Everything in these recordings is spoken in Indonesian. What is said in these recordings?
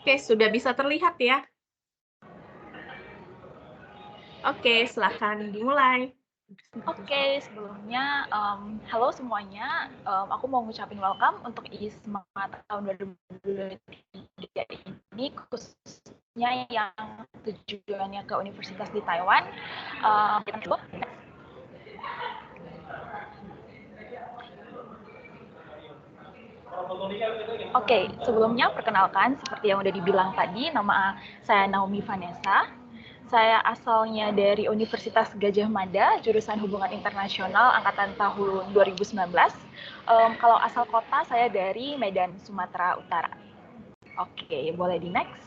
Oke, sudah bisa terlihat ya? Oke, silakan dimulai. Oke, sebelumnya, halo semuanya, aku mau ngucapin welcome untuk ISMA tahun 2023 ini, khususnya yang tujuannya ke universitas di Taiwan. Kita coba. Oke, sebelumnya perkenalkan, seperti yang udah dibilang tadi, nama saya Naomi Vanessa. Saya asalnya dari Universitas Gadjah Mada, jurusan Hubungan Internasional angkatan tahun 2019. Kalau asal kota, saya dari Medan, Sumatera Utara. Oke, boleh di next.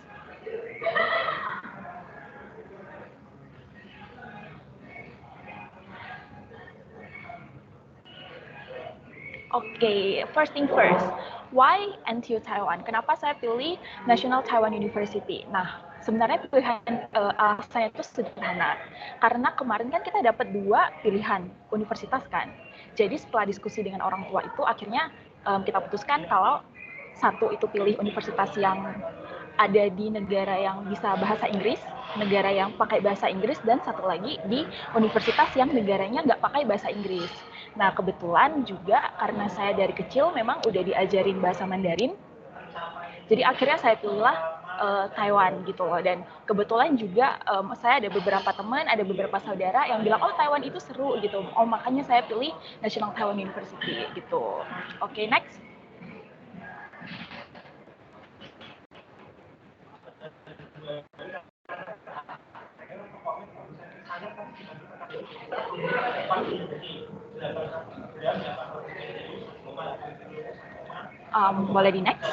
Oke, first thing first, why NTU Taiwan? Kenapa saya pilih National Taiwan University? Nah, sebenarnya pilihan alasannya itu sederhana. Karena kemarin kan kita dapat 2 pilihan universitas kan. Jadi setelah diskusi dengan orang tua itu akhirnya kita putuskan kalau satu itu pilih universitas yang ada di negara yang bisa bahasa Inggris, negara yang pakai bahasa Inggris, dan satu lagi di universitas yang negaranya nggak pakai bahasa Inggris. Nah, kebetulan juga karena saya dari kecil memang udah diajarin bahasa Mandarin, jadi akhirnya saya pilihlah Taiwan gitu loh. Dan kebetulan juga saya ada beberapa teman, ada beberapa saudara yang bilang, oh Taiwan itu seru gitu. Oh makanya saya pilih National Taiwan University gitu. Oke, next. Boleh di next.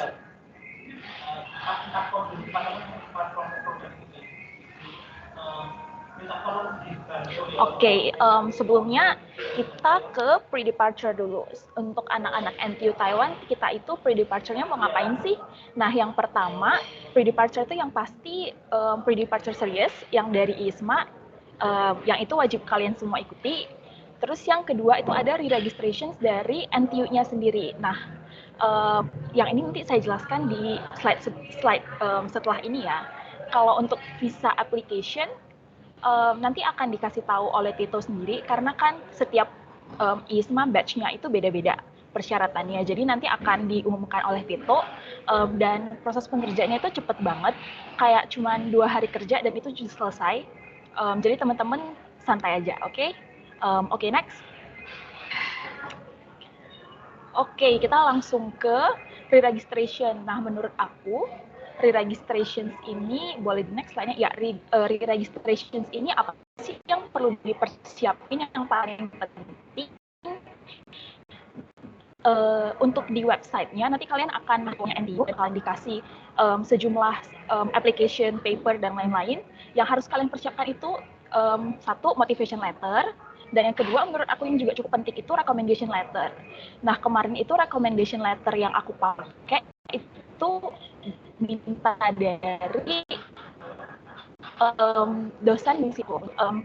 Oke, sebelumnya kita ke pre-departure dulu. Untuk anak-anak NTU Taiwan, kita itu pre-departure-nya mau ngapain sih? Nah, yang pertama, pre-departure itu yang pasti pre-departure serius, yang dari ISMA, yang itu wajib kalian semua ikuti. Terus yang kedua itu ada re-registrations dari NTU-nya sendiri. Nah, yang ini nanti saya jelaskan di slide setelah ini ya. Kalau untuk visa application, nanti akan dikasih tahu oleh Tito sendiri karena kan setiap ISMA batch-nya itu beda-beda persyaratannya. Jadi nanti akan diumumkan oleh Tito dan proses pengerjaannya itu cepet banget, kayak cuma 2 hari kerja dan itu sudah selesai. Jadi teman-teman santai aja, oke? Okay? Oke, next. Oke, kita langsung ke re-registration. Nah, menurut aku, re-registrations ini, boleh di next slide-nya, ya, re-registrations ini apa sih yang perlu dipersiapin yang paling penting? Untuk di website-nya, nanti kalian akan punya NDU, kalian dikasih sejumlah application, paper, dan lain-lain. Yang harus kalian persiapkan itu, satu, motivation letter, dan yang kedua menurut aku yang juga cukup penting itu recommendation letter. Nah, kemarin itu recommendation letter yang aku pakai itu minta dari dosen di situ,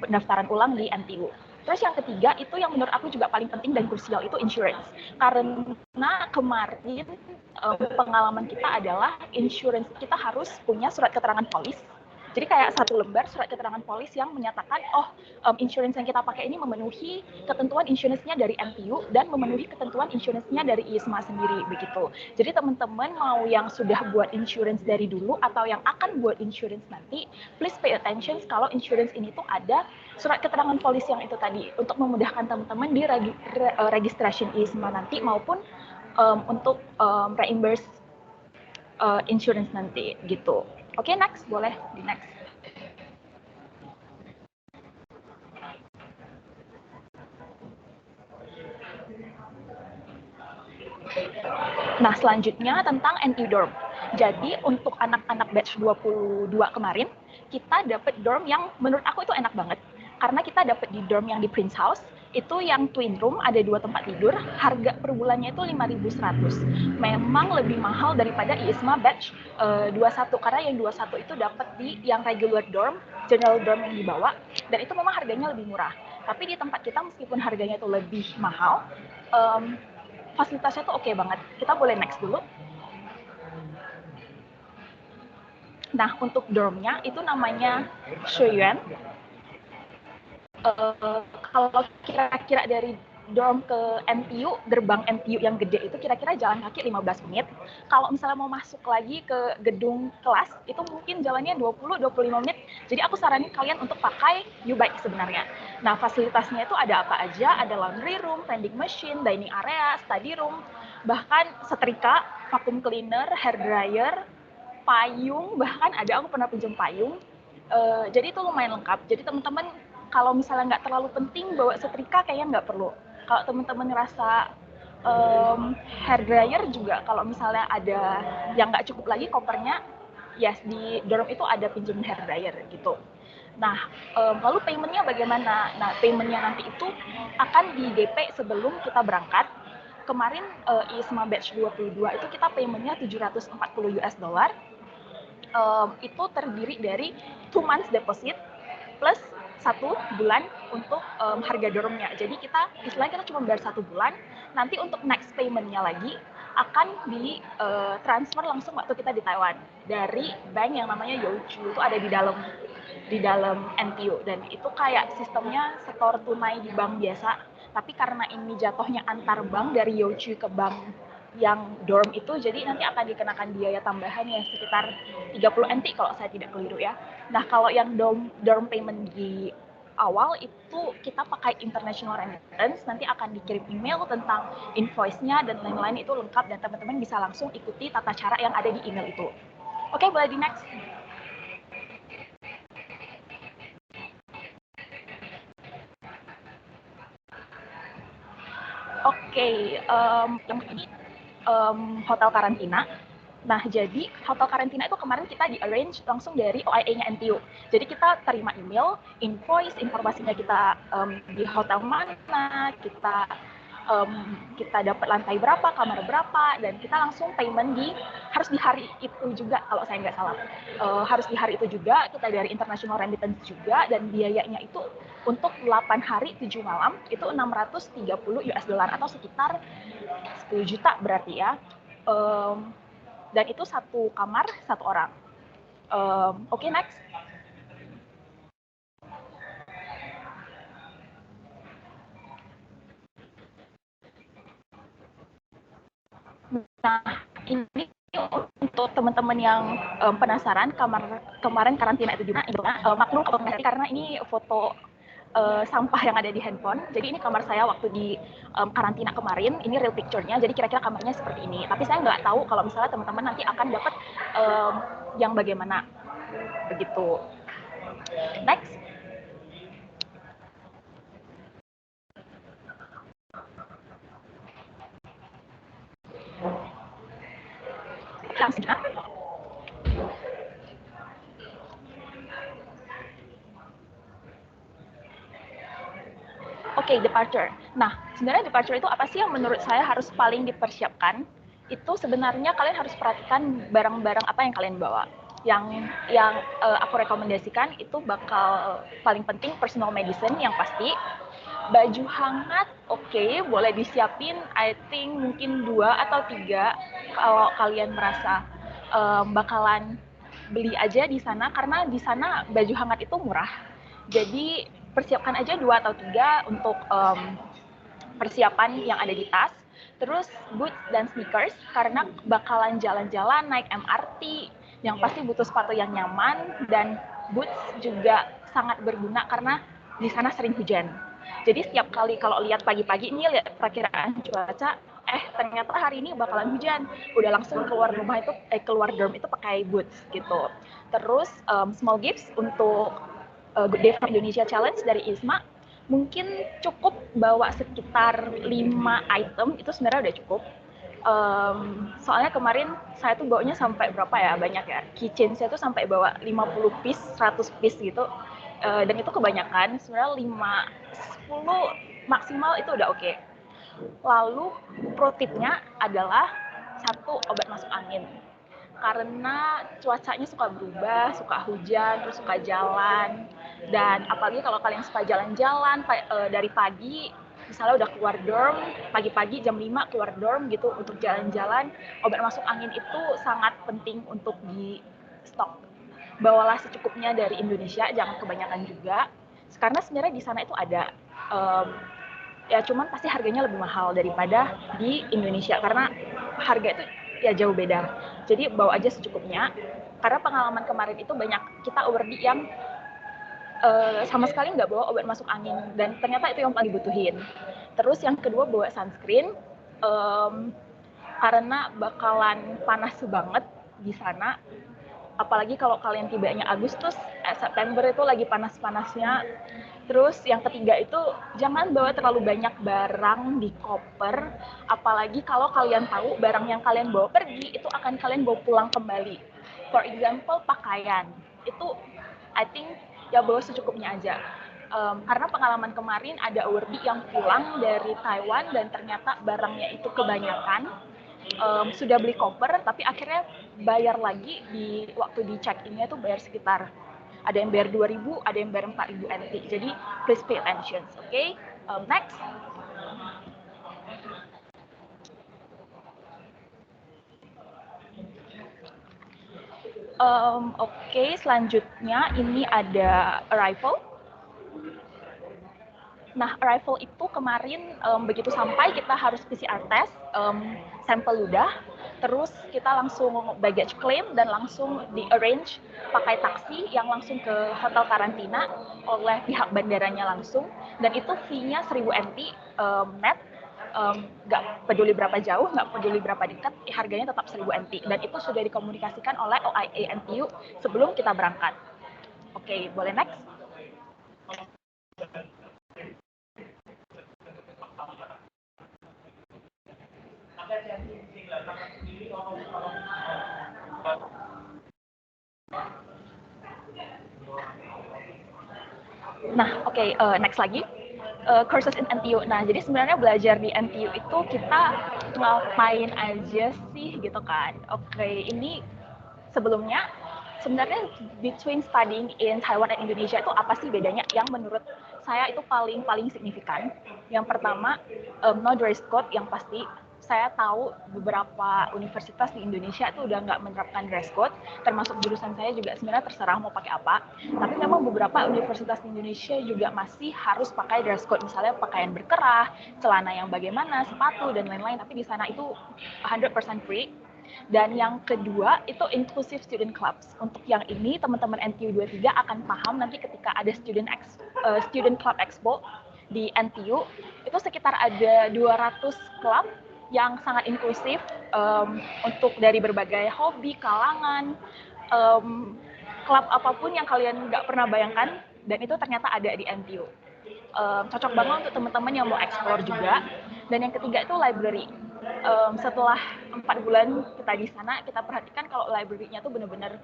pendaftaran ulang di NTU. Terus yang ketiga itu yang menurut aku juga paling penting dan krusial itu insurance. Karena kemarin pengalaman kita adalah insurance kita harus punya surat keterangan polis. Jadi kayak satu lembar surat keterangan polis yang menyatakan, oh insurance yang kita pakai ini memenuhi ketentuan insurance-nya dari NTU dan memenuhi ketentuan insurance-nya dari ISMA sendiri begitu. Jadi teman-teman mau yang sudah buat insurance dari dulu atau yang akan buat insurance nanti, please pay attention kalau insurance ini tuh ada surat keterangan polis yang itu tadi untuk memudahkan teman-teman di registration ISMA nanti maupun untuk reimburse insurance nanti gitu. Oke, next, boleh di next. Nah, selanjutnya tentang NTU dorm. Jadi untuk anak-anak batch 22 kemarin, kita dapat dorm yang menurut aku itu enak banget. Karena kita dapat di dorm yang di Prince House, itu yang twin room, ada 2 tempat tidur, harga per bulannya itu 5.100. Memang lebih mahal daripada ISMA batch 21, karena yang 21 itu dapat di yang regular dorm, general dorm yang dibawa, dan itu memang harganya lebih murah. Tapi di tempat kita meskipun harganya itu lebih mahal, fasilitasnya tuh oke banget. Kita boleh next dulu. Nah, untuk dormnya itu namanya Shuyuan. Kalau kira-kira dari dorm ke NTU, gerbang NTU yang gede itu kira-kira jalan kaki 15 menit. Kalau misalnya mau masuk lagi ke gedung kelas, itu mungkin jalannya 20-25 menit. Jadi aku saranin kalian untuk pakai U-Bike sebenarnya. Nah, fasilitasnya itu ada apa aja? Ada laundry room, vending machine, dining area, study room, bahkan setrika, vacuum cleaner, hair dryer, payung, bahkan ada aku pernah pinjam payung. Jadi itu lumayan lengkap. Jadi teman-teman kalau misalnya nggak terlalu penting bawa setrika kayaknya nggak perlu. Kalau teman-teman ngerasa hair dryer juga kalau misalnya ada yang nggak cukup lagi kopernya, yes, di dorm itu ada pinjaman hair dryer gitu. Nah, lalu paymentnya bagaimana? Nah, paymentnya nanti itu akan di DP sebelum kita berangkat. Kemarin ISMA batch 22 itu kita paymentnya 740 US dollar. Itu terdiri dari 2 months deposit plus 1 bulan untuk harga dormnya. Jadi kita istilahnya kita cuma bayar 1 bulan, nanti untuk next payment-nya lagi akan di transfer langsung waktu kita di Taiwan dari bank yang namanya Youchu, itu ada di dalam NTU, dan itu kayak sistemnya setor tunai di bank biasa, tapi karena ini jatuhnya antar bank dari Youchu ke bank yang dorm itu, jadi nanti akan dikenakan biaya tambahan yang sekitar 30 NT kalau saya tidak keliru ya. Nah, kalau yang dorm payment di awal itu kita pakai international remittance, nanti akan dikirim email tentang invoice-nya dan lain-lain, itu lengkap dan teman-teman bisa langsung ikuti tata cara yang ada di email itu. Oke, boleh di next. Oke, yang ini hotel karantina. Nah, jadi hotel karantina itu kemarin kita di-arrange langsung dari OIA-nya NTU. Jadi kita terima email, invoice, informasinya kita di hotel mana, kita dapat lantai berapa, kamar berapa, dan kita langsung payment harus di hari itu juga kalau saya nggak salah. Harus di hari itu juga, kita dari international remittance juga, dan biayanya itu untuk 8 hari 7 malam itu 630 US dollar atau sekitar 10 juta berarti ya. Dan itu satu kamar, satu orang. Oke, next. Nah, ini untuk teman-teman yang penasaran kemarin karantina itu juga, maklum karena ini foto sampah yang ada di handphone. Jadi ini kamar saya waktu di karantina kemarin, ini real picture-nya, jadi kira-kira kamarnya seperti ini. Tapi saya nggak tahu kalau misalnya teman-teman nanti akan dapat yang bagaimana, begitu. Next. Langsung. Oke, departure. Nah, sebenarnya departure itu apa sih yang menurut saya harus paling dipersiapkan? Itu sebenarnya kalian harus perhatikan barang-barang apa yang kalian bawa. Yang aku rekomendasikan itu bakal paling penting personal medicine yang pasti. Baju hangat, oke, boleh disiapin. I think mungkin 2 atau 3 kalau kalian merasa bakalan beli aja di sana, karena di sana baju hangat itu murah. Jadi persiapkan aja 2 atau 3 untuk persiapan yang ada di tas. Terus boots dan sneakers karena bakalan jalan-jalan naik MRT, yang pasti butuh sepatu yang nyaman, dan boots juga sangat berguna karena di sana sering hujan. Jadi setiap kali kalau lihat pagi-pagi ini lihat perakiraan cuaca, ternyata hari ini bakalan hujan, udah langsung keluar rumah itu keluar dorm itu pakai boots gitu. Terus small gifts untuk Good Day for Indonesia Challenge dari ISMA, mungkin cukup bawa sekitar 5 item, itu sebenarnya udah cukup. Soalnya kemarin saya tuh bawanya sampai berapa ya, banyak ya, keychain saya tuh sampai bawa 50 piece, 100 piece gitu, dan itu kebanyakan, sebenarnya 5-10 maksimal itu udah oke. Lalu pro tipnya adalah 1, obat masuk angin. Karena cuacanya suka berubah, suka hujan, terus suka jalan, dan apalagi kalau kalian suka jalan-jalan dari pagi, misalnya udah keluar dorm, pagi-pagi jam 5 keluar dorm gitu untuk jalan-jalan, obat masuk angin itu sangat penting untuk di stok. bawalah secukupnya dari Indonesia, jangan kebanyakan juga. Karena sebenarnya di sana itu ada, ya cuman pasti harganya lebih mahal daripada di Indonesia karena harga itu ya jauh beda. Jadi bawa aja secukupnya. Karena pengalaman kemarin itu banyak kita awardee yang sama sekali nggak bawa obat masuk angin dan ternyata itu yang paling dibutuhin. Terus yang kedua bawa sunscreen karena bakalan panas banget di sana. Apalagi kalau kalian tibanya Agustus, September itu lagi panas-panasnya. Terus yang ketiga itu jangan bawa terlalu banyak barang di koper, apalagi kalau kalian tahu barang yang kalian bawa pergi itu akan kalian bawa pulang kembali. For example, pakaian. Itu I think ya bawa secukupnya aja. Karena pengalaman kemarin ada awardee yang pulang dari Taiwan dan ternyata barangnya itu kebanyakan. Sudah beli koper tapi akhirnya bayar lagi di waktu di check-in-nya tuh bayar sekitar ada yang bayar 2.000, ada yang bayar 4.000 NT. Jadi please pay attention, okay? Next. Oke, selanjutnya ini ada arrival. Nah, arrival itu kemarin begitu sampai kita harus PCR test, sampel ludah, terus kita langsung baggage claim dan langsung di-arrange pakai taksi yang langsung ke hotel karantina oleh pihak bandaranya langsung, dan itu fee-nya 1.000 NT net, nggak peduli berapa jauh, nggak peduli berapa dekat, harganya tetap 1.000 NT, dan itu sudah dikomunikasikan oleh OIA NTU sebelum kita berangkat. Oke, boleh next? Nah, oke, next lagi. Courses in NTU. Nah, jadi sebenarnya belajar di NTU itu kita ngapain aja sih gitu kan. Oke, ini sebelumnya sebenarnya between studying in Taiwan dan Indonesia itu apa sih bedanya yang menurut saya itu paling signifikan. Yang pertama, no dress code yang pasti. Saya tahu beberapa universitas di Indonesia itu udah nggak menerapkan dress code, termasuk jurusan saya juga sebenarnya terserah mau pakai apa. Tapi memang beberapa universitas di Indonesia juga masih harus pakai dress code, misalnya pakaian berkerah, celana yang bagaimana, sepatu, dan lain-lain. Tapi di sana itu 100% free. Dan yang kedua itu inclusive student clubs. Untuk yang ini teman-teman NTU 23 akan paham nanti ketika ada student club expo di NTU, itu sekitar ada 200 klub yang sangat inklusif untuk dari berbagai hobi, kalangan, klub apapun yang kalian nggak pernah bayangkan, dan itu ternyata ada di NTU. Cocok banget untuk teman-teman yang mau explore juga. Dan yang ketiga itu library. Setelah 4 bulan kita di sana, kita perhatikan kalau library-nya tuh benar-benar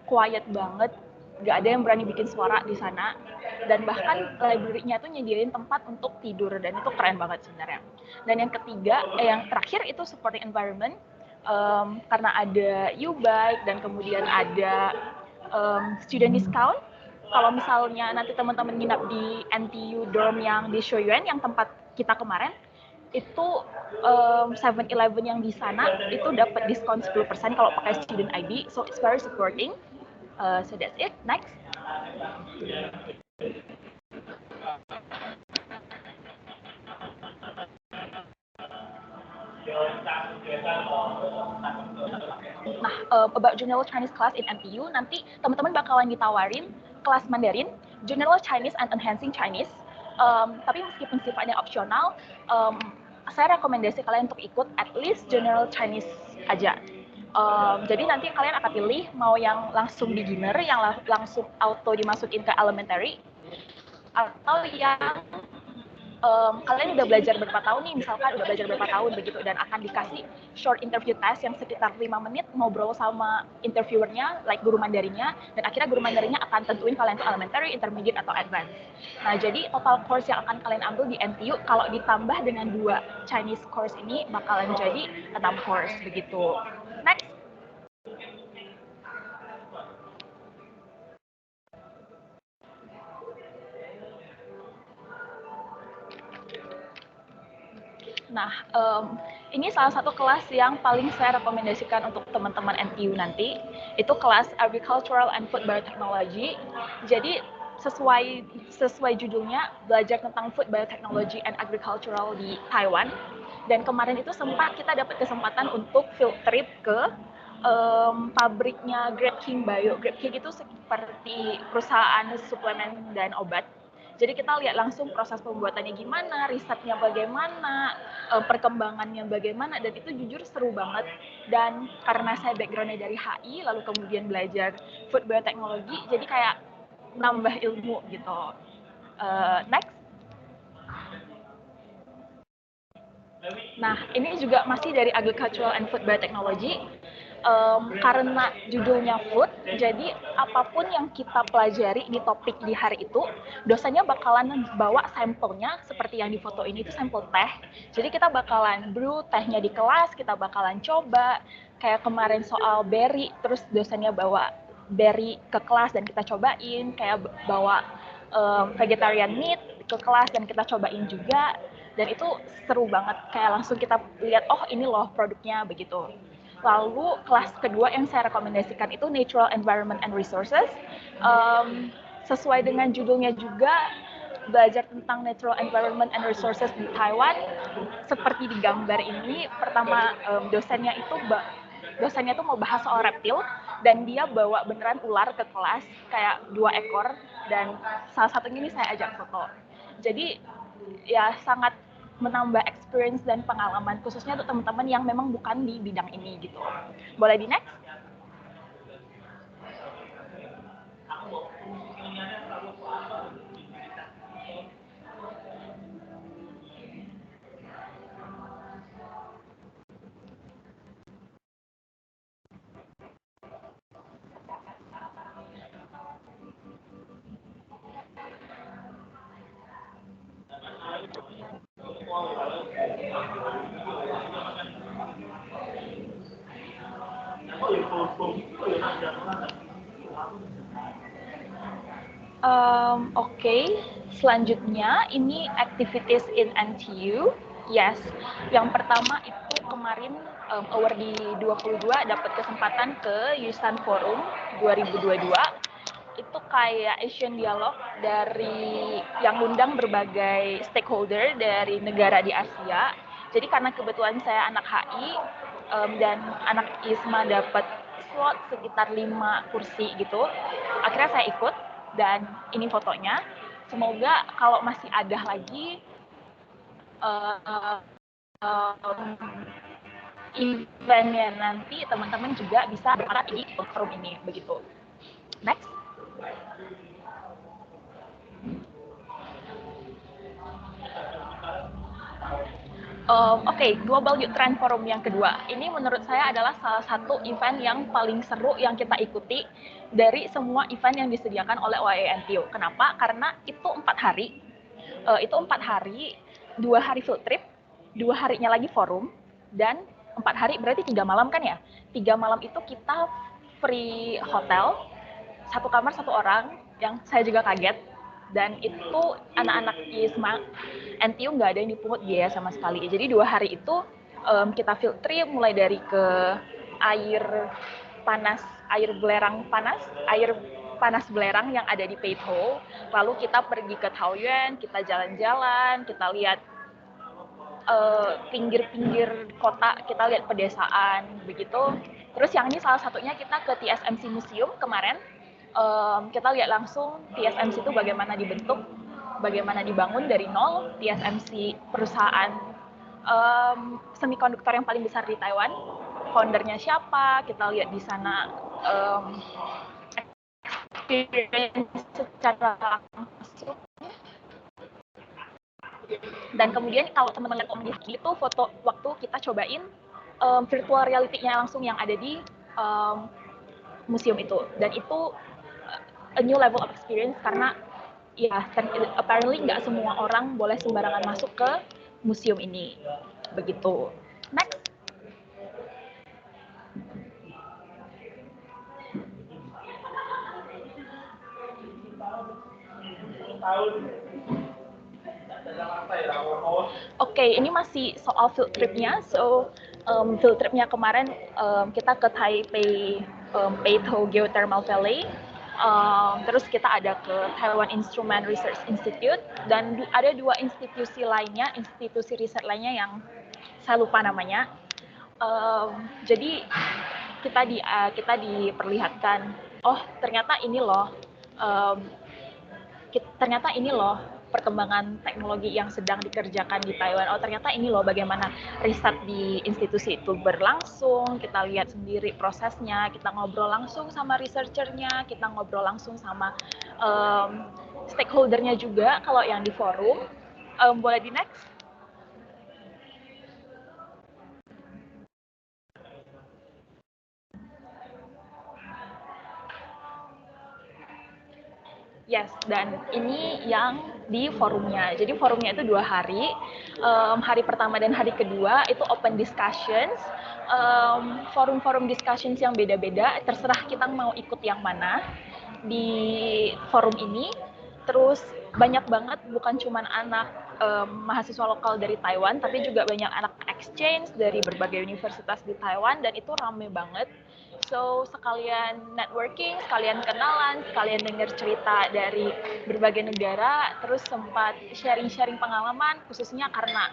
quiet banget, nggak ada yang berani bikin suara di sana, dan bahkan library-nya tuh nyediain tempat untuk tidur, dan itu keren banget sebenarnya. Dan yang ketiga, yang terakhir itu supporting environment, karena ada U-Bike dan kemudian ada student discount. Kalau misalnya nanti teman-teman nginap di NTU dorm yang di Shoyuan, yang tempat kita kemarin, itu 7-Eleven yang di sana itu dapat diskon 10% kalau pakai student ID, so it's very supporting. So that's it. Next. Nah, about General Chinese class in NTU, nanti teman-teman bakalan ditawarin kelas Mandarin, General Chinese and Enhancing Chinese. Tapi meskipun sifatnya opsional, saya rekomendasi kalian untuk ikut at least General Chinese aja. Jadi nanti kalian akan pilih mau yang langsung beginner, yang langsung auto dimasukin ke elementary, atau yang kalian udah belajar berapa tahun nih, misalkan udah belajar berapa tahun begitu, dan akan dikasih short interview test yang sekitar 5 menit ngobrol sama interviewernya, like guru Mandarinnya, dan akhirnya guru Mandarinnya akan tentuin kalian itu elementary, intermediate, atau advanced. Nah, jadi total course yang akan kalian ambil di NTU kalau ditambah dengan 2 Chinese course ini bakalan jadi 6 course begitu. Next. Nah, ini salah satu kelas yang paling saya rekomendasikan untuk teman-teman NTU nanti. Itu kelas Agricultural and Food Biotechnology. Jadi sesuai judulnya, belajar tentang food biotechnology and agricultural di Taiwan. Dan kemarin itu sempat kita dapat kesempatan untuk field trip ke pabriknya Great King Bio. Great King itu seperti perusahaan suplemen dan obat. Jadi kita lihat langsung proses pembuatannya gimana, risetnya bagaimana, perkembangannya bagaimana, dan itu jujur seru banget. Dan karena saya backgroundnya dari HI, lalu kemudian belajar food biotechnology, jadi kayak nambah ilmu gitu. Next. Nah, ini juga masih dari Agricultural and Food Biotechnology. Karena judulnya food, jadi apapun yang kita pelajari di topik di hari itu, dosennya bakalan bawa sampelnya seperti yang di foto ini, itu sampel teh. Jadi kita bakalan brew tehnya di kelas, kita bakalan coba, kayak kemarin soal berry, terus dosennya bawa berry ke kelas dan kita cobain, kayak bawa vegetarian meat ke kelas dan kita cobain juga. Dan itu seru banget, kayak langsung kita lihat, oh ini loh produknya, begitu. Lalu kelas kedua yang saya rekomendasikan itu Natural Environment and Resources. Sesuai dengan judulnya juga, belajar tentang natural environment and resources di Taiwan. Seperti di gambar ini, pertama dosennya itu mau bahas soal reptil, dan dia bawa beneran ular ke kelas, kayak 2 ekor, dan salah satunya ini saya ajak foto. Jadi ya sangat menambah experience dan pengalaman, khususnya untuk teman-teman yang memang bukan di bidang ini gitu. Boleh di next? Oke, selanjutnya ini activities in NTU. Yes, yang pertama itu kemarin award di 22 dapat kesempatan ke Yusan Forum 2022. Itu kayak Asian Dialog dari yang ngundang berbagai stakeholder dari negara di Asia. Jadi karena kebetulan saya anak HI dan anak ISMA dapat slot sekitar 5 kursi gitu, akhirnya saya ikut. Dan ini fotonya. Semoga kalau masih ada lagi eventnya nanti, teman-teman juga bisa berharap di forum ini, begitu. Next. Oke, Global Youth Trend Forum yang kedua. Ini menurut saya adalah salah satu event yang paling seru yang kita ikuti dari semua event yang disediakan oleh OAE-NTU. Kenapa? Karena itu 4 hari. 4 hari, 2 hari field trip, 2 harinya lagi forum, dan 4 hari berarti 3 malam kan ya? 3 malam itu kita free hotel, 1 kamar 1 orang, yang saya juga kaget. Dan itu anak-anak ISMA NTU nggak ada yang dipungut biaya sama sekali. Jadi 2 hari itu kita field trip mulai dari ke air panas belerang yang ada di Peito. Lalu kita pergi ke Taoyuan, kita jalan-jalan, kita lihat pinggir-pinggir kota, kita lihat pedesaan, begitu. Terus yang ini salah satunya kita ke TSMC Museum kemarin. Kita lihat langsung TSMC itu bagaimana dibentuk, bagaimana dibangun dari nol. TSMC perusahaan semikonduktor yang paling besar di Taiwan. Foundernya siapa? Kita lihat di sana experience secara langsung. Dan kemudian kalau teman-teman lihat komunikasi itu foto waktu kita cobain virtual reality-nya langsung yang ada di museum itu. Dan itu a new level of experience karena ya apparently nggak semua orang boleh sembarangan masuk ke museum ini. Begitu. Next. Oke, ini masih soal field tripnya. So, field tripnya kemarin kita ke Taipei, Beitou Geothermal Valley. Terus kita ada ke Taiwan Instrument Research Institute dan ada dua institusi lainnya, institusi riset lainnya yang saya lupa namanya. Jadi kita diperlihatkan, oh ternyata ini loh, ternyata ini loh perkembangan teknologi yang sedang dikerjakan di Taiwan. Oh ternyata ini loh bagaimana riset di institusi itu berlangsung. Kita lihat sendiri prosesnya, kita ngobrol langsung sama researchernya, kita ngobrol langsung sama stakeholdernya juga kalau yang di forum. Boleh di next? Yes, dan ini yang di forumnya. Jadi forumnya itu 2 hari. Hari pertama dan hari kedua itu open discussions. Forum-forum discussions yang beda-beda. Terserah kita mau ikut yang mana di forum ini. Terus banyak banget, bukan cuma anak mahasiswa lokal dari Taiwan, tapi juga banyak anak exchange dari berbagai universitas di Taiwan, dan itu rame banget. So, sekalian networking, sekalian kenalan, sekalian dengar cerita dari berbagai negara, terus sempat sharing-sharing pengalaman, khususnya karena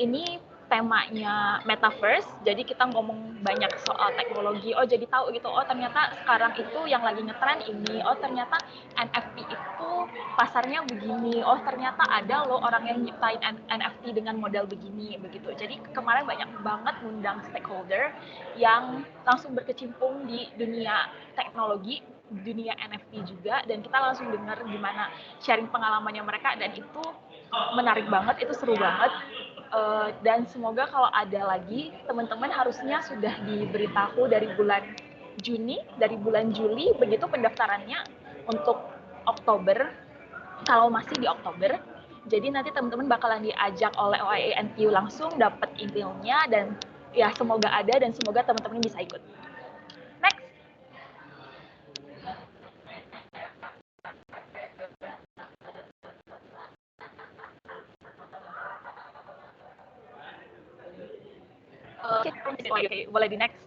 ini temanya metaverse, jadi kita ngomong banyak soal teknologi. Oh, jadi tahu gitu, oh ternyata sekarang itu yang lagi ngetren ini, oh ternyata NFT itu pasarnya begini, oh ternyata ada loh orang yang nyiptain NFT dengan model begini, begitu. Jadi kemarin banyak banget ngundang stakeholder yang langsung berkecimpung di dunia teknologi, dunia NFT juga, dan kita langsung dengar gimana sharing pengalamannya mereka, dan itu menarik banget, itu seru banget. Dan semoga kalau ada lagi, teman-teman harusnya sudah diberitahu dari bulan Juni, dari bulan Juli, begitu pendaftarannya untuk Oktober, kalau masih di Oktober. Jadi nanti teman-teman bakalan diajak oleh OIA NTU langsung, dapat emailnya, dan ya semoga ada dan semoga teman-teman bisa ikut. Next. Oke, boleh di next.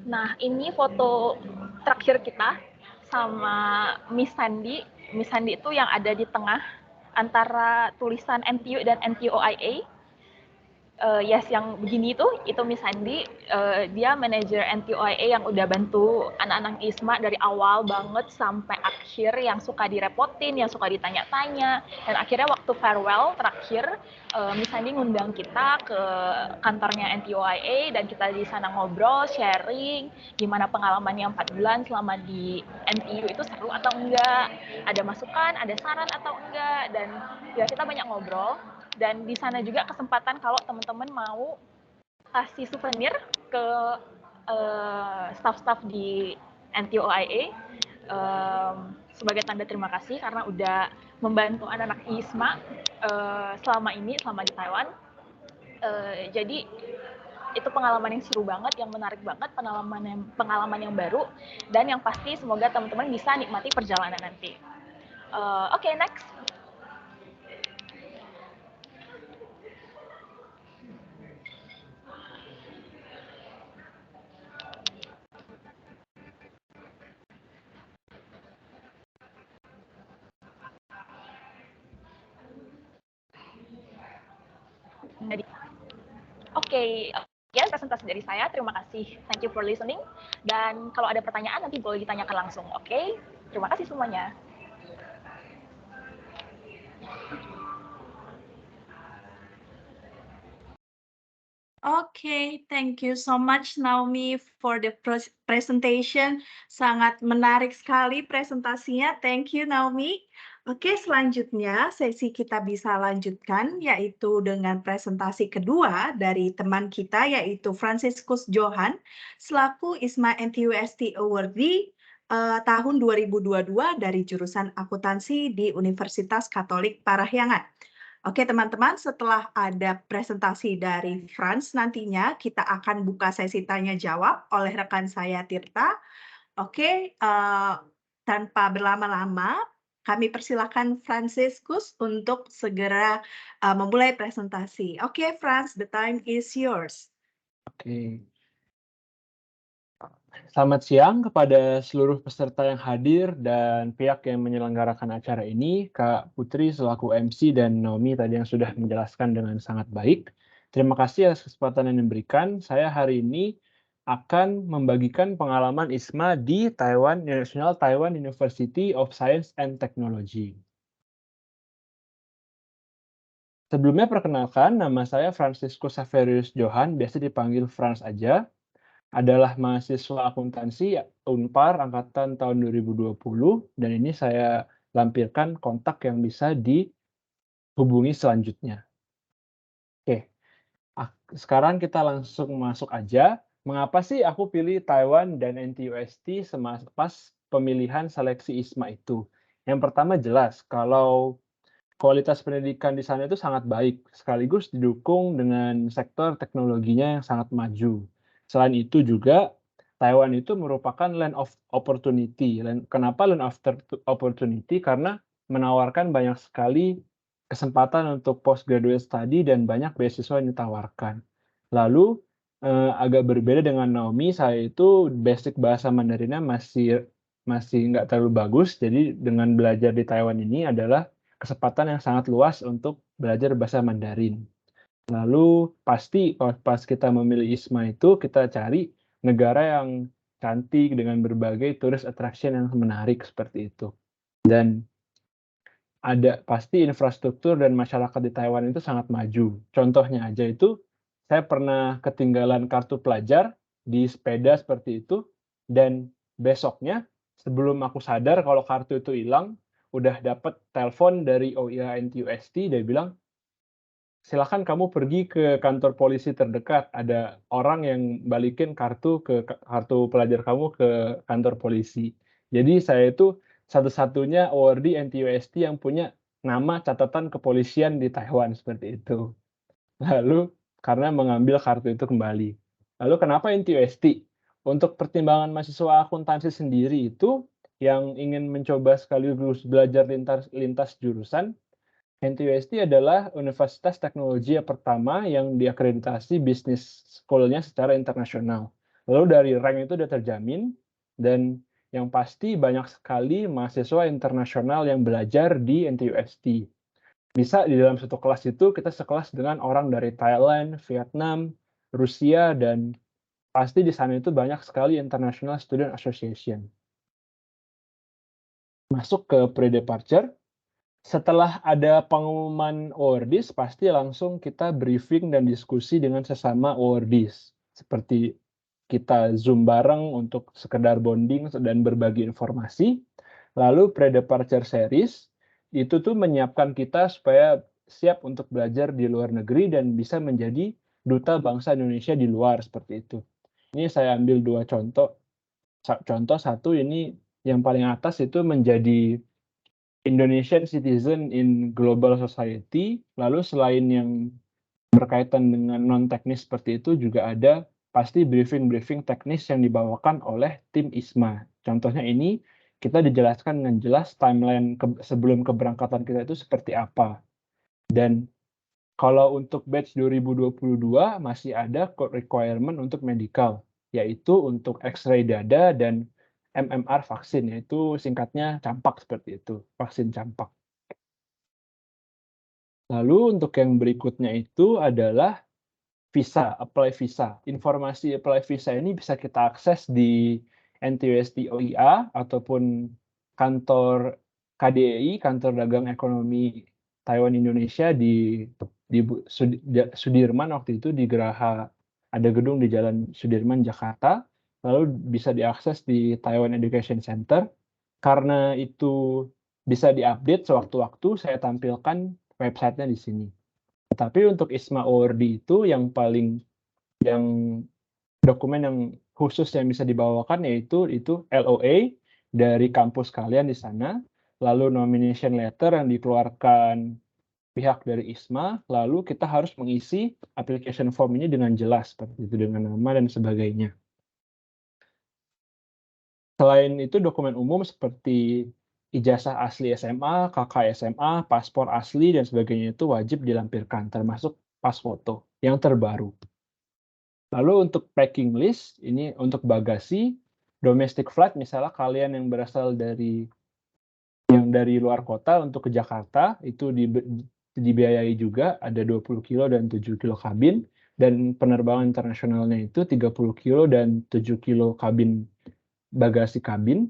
Nah, ini foto terakhir kita sama Miss Sandy. Miss Sandy itu yang ada di tengah antara tulisan NTU dan NTUOIA. Yes, yang begini itu Miss Sandy. Dia manajer NTUOIA yang udah bantu anak-anak ISMA dari awal banget sampai akhir, yang suka direpotin, yang suka ditanya-tanya. Dan akhirnya waktu farewell terakhir, Miss Sandy ngundang kita ke kantornya NTUOIA, dan kita di sana ngobrol, sharing, gimana pengalamannya 4 bulan selama di NTU itu seru atau enggak, ada masukan, ada saran atau enggak, dan ya kita banyak ngobrol. Dan di sana juga kesempatan kalau teman-teman mau kasih souvenir ke staff-staff di NTOIA sebagai tanda terima kasih karena udah membantu anak-anak ISMA selama di Taiwan. Jadi itu pengalaman yang seru banget, yang menarik banget, pengalaman yang baru, dan yang pasti semoga teman-teman bisa nikmati perjalanan nanti. Oke, next. Oke, ya presentasi dari saya. Terima kasih. Thank you for listening. Dan kalau ada pertanyaan nanti boleh ditanyakan langsung. Oke, terima kasih semuanya. Okay, thank you so much Naomi for the presentation. Sangat menarik sekali presentasinya. Thank you Naomi. Oke, selanjutnya sesi kita bisa lanjutkan yaitu dengan presentasi kedua dari teman kita yaitu Franciscus Johan selaku ISMA NTUST Awardee tahun 2022 dari jurusan akuntansi di Universitas Katolik Parahyangan. Oke teman-teman, setelah ada presentasi dari Franz, nantinya kita akan buka sesi tanya jawab oleh rekan saya Tirta. Oke, tanpa berlama-lama, kami persilakan Fransiskus untuk segera, memulai presentasi. Oke, Frans, the time is yours. Oke. Selamat siang kepada seluruh peserta yang hadir dan pihak yang menyelenggarakan acara ini, Kak Putri selaku MC dan Naomi tadi yang sudah menjelaskan dengan sangat baik. Terima kasih atas kesempatan yang diberikan. Saya hari ini akan membagikan pengalaman ISMA di Taiwan National Taiwan University of Science and Technology. Sebelumnya perkenalkan, nama saya Franciscus Saverius Johan, biasa dipanggil Frans aja. Adalah mahasiswa akuntansi Unpar angkatan tahun 2020 dan ini saya lampirkan kontak yang bisa dihubungi selanjutnya. Oke, sekarang kita langsung masuk aja. Mengapa sih aku pilih Taiwan dan NTUST pas pemilihan seleksi ISMA itu? Yang pertama jelas, kalau kualitas pendidikan di sana itu sangat baik, sekaligus didukung dengan sektor teknologinya yang sangat maju. Selain itu juga, Taiwan itu merupakan land of opportunity. Kenapa land of opportunity? Karena menawarkan banyak sekali kesempatan untuk postgraduate study dan banyak beasiswa yang ditawarkan. Lalu, agak berbeda dengan Naomi, saya itu basic bahasa Mandarinnya masih nggak terlalu bagus, jadi dengan belajar di Taiwan ini adalah kesempatan yang sangat luas untuk belajar bahasa Mandarin. Lalu pasti pas kita memilih ISMA itu kita cari negara yang cantik dengan berbagai tourist attraction yang menarik seperti itu. Dan ada pasti infrastruktur dan masyarakat di Taiwan itu sangat maju. Contohnya aja itu saya pernah ketinggalan kartu pelajar di sepeda seperti itu dan besoknya sebelum aku sadar kalau kartu itu hilang, udah dapat telepon dari OIA NTUST dia bilang, "Silakan kamu pergi ke kantor polisi terdekat, ada orang yang balikin kartu pelajar kamu ke kantor polisi." Jadi saya itu satu-satunya awardee NTUST yang punya nama catatan kepolisian di Taiwan seperti itu. Lalu karena mengambil kartu itu kembali. Lalu kenapa NTUST? Untuk pertimbangan mahasiswa akuntansi sendiri itu yang ingin mencoba sekaligus belajar lintas jurusan, NTUST adalah universitas teknologi yang pertama yang diakreditasi bisnis school-nya secara internasional. Lalu dari rank itu sudah terjamin dan yang pasti banyak sekali mahasiswa internasional yang belajar di NTUST. Bisa di dalam satu kelas itu kita sekelas dengan orang dari Thailand, Vietnam, Rusia, dan pasti di sana itu banyak sekali International Student Association. Masuk ke pre-departure. Setelah ada pengumuman awardees, pasti langsung kita briefing dan diskusi dengan sesama awardees. Seperti kita Zoom bareng untuk sekedar bonding dan berbagi informasi. Lalu pre-departure series, itu tuh menyiapkan kita supaya siap untuk belajar di luar negeri dan bisa menjadi duta bangsa Indonesia di luar, seperti itu. Ini saya ambil dua contoh. Contoh satu ini yang paling atas itu menjadi Indonesian citizen in global society. Lalu selain yang berkaitan dengan non-teknis seperti itu juga ada pasti briefing-briefing teknis yang dibawakan oleh tim ISMA. Contohnya ini kita dijelaskan dengan jelas timeline sebelum keberangkatan kita itu seperti apa. Dan kalau untuk batch 2022 masih ada requirement untuk medical, yaitu untuk X-ray dada dan MMR vaksin, yaitu singkatnya campak seperti itu, vaksin campak. Lalu untuk yang berikutnya itu adalah visa, apply visa. Informasi apply visa ini bisa kita akses di NTUST OIA ataupun kantor KDEI, Kantor Dagang Ekonomi Taiwan Indonesia di Sudirman waktu itu di Geraha, ada gedung di Jalan Sudirman, Jakarta. Lalu bisa diakses di Taiwan Education Center. Karena itu bisa diupdate sewaktu-waktu, saya tampilkan websitenya di sini. Tapi untuk ISMA awardee itu yang dokumen yang khusus yang bisa dibawakan yaitu itu LOA dari kampus kalian di sana, lalu nomination letter yang dikeluarkan pihak dari ISMA, lalu kita harus mengisi application form ini dengan jelas seperti itu dengan nama dan sebagainya. Selain itu dokumen umum seperti ijazah asli SMA, KK SMA, paspor asli dan sebagainya itu wajib dilampirkan, termasuk pas foto yang terbaru. Lalu untuk packing list, ini untuk bagasi, domestic flight misalnya kalian yang berasal dari luar kota untuk ke Jakarta, itu dibiayai juga, ada 20 kilo dan 7 kilo kabin, dan penerbangan internasionalnya itu 30 kilo dan 7 kilo kabin bagasi kabin.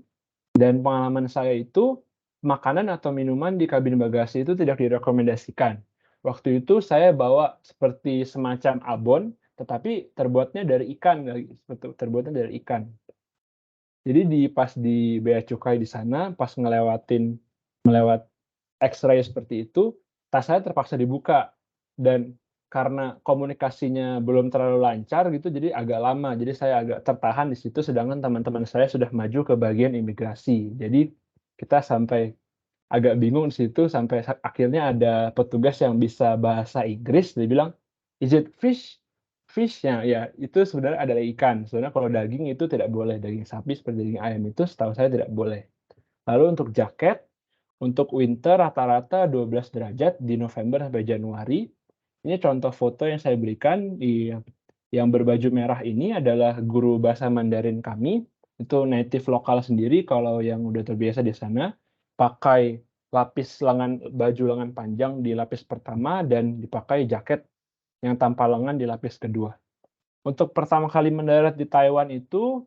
Dan pengalaman saya itu, makanan atau minuman di kabin bagasi itu tidak direkomendasikan. Waktu itu saya bawa seperti semacam abon, tetapi terbuatnya dari ikan, terbuatnya dari ikan. Jadi pas di bea cukai di sana, pas melewat X-ray seperti itu, tas saya terpaksa dibuka. Dan karena komunikasinya belum terlalu lancar gitu, jadi agak lama. Jadi saya agak tertahan di situ, sedangkan teman-teman saya sudah maju ke bagian imigrasi. Jadi kita sampai agak bingung di situ, sampai akhirnya ada petugas yang bisa bahasa Inggris, dia bilang, "Is it fish?" Fish ya itu sebenarnya adalah ikan. Sebenarnya kalau daging itu tidak boleh, daging sapi seperti daging ayam itu setahu saya tidak boleh. Lalu untuk jaket, untuk winter rata-rata 12 derajat di November sampai Januari. Ini contoh foto yang saya berikan, yang berbaju merah ini adalah guru bahasa Mandarin kami, itu native lokal sendiri kalau yang udah terbiasa di sana, pakai baju lengan panjang di lapis pertama dan dipakai jaket yang tanpa lengan di lapis kedua. Untuk pertama kali mendarat di Taiwan itu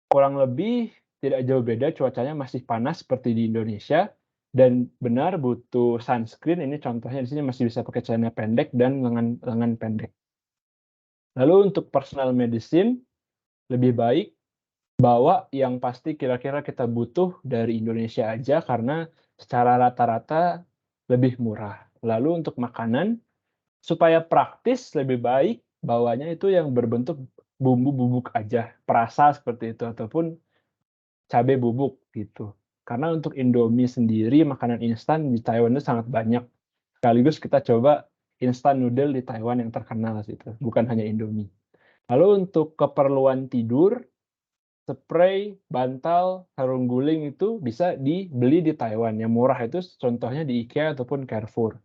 kurang lebih tidak jauh beda, cuacanya masih panas seperti di Indonesia, dan benar butuh sunscreen. Ini contohnya di sini masih bisa pakai celana pendek dan lengan pendek. Lalu untuk personal medicine, lebih baik bawa yang pasti kira-kira kita butuh dari Indonesia aja karena secara rata-rata lebih murah. Lalu untuk makanan, supaya praktis lebih baik bawanya itu yang berbentuk bumbu bubuk aja, perasa seperti itu, ataupun cabai bubuk gitu. Karena untuk Indomie sendiri, makanan instan di Taiwan itu sangat banyak. Sekaligus kita coba instan noodle di Taiwan yang terkenal situ, bukan hanya Indomie. Lalu untuk keperluan tidur, spray, bantal, sarung guling itu bisa dibeli di Taiwan. Yang murah itu contohnya di IKEA ataupun Carrefour.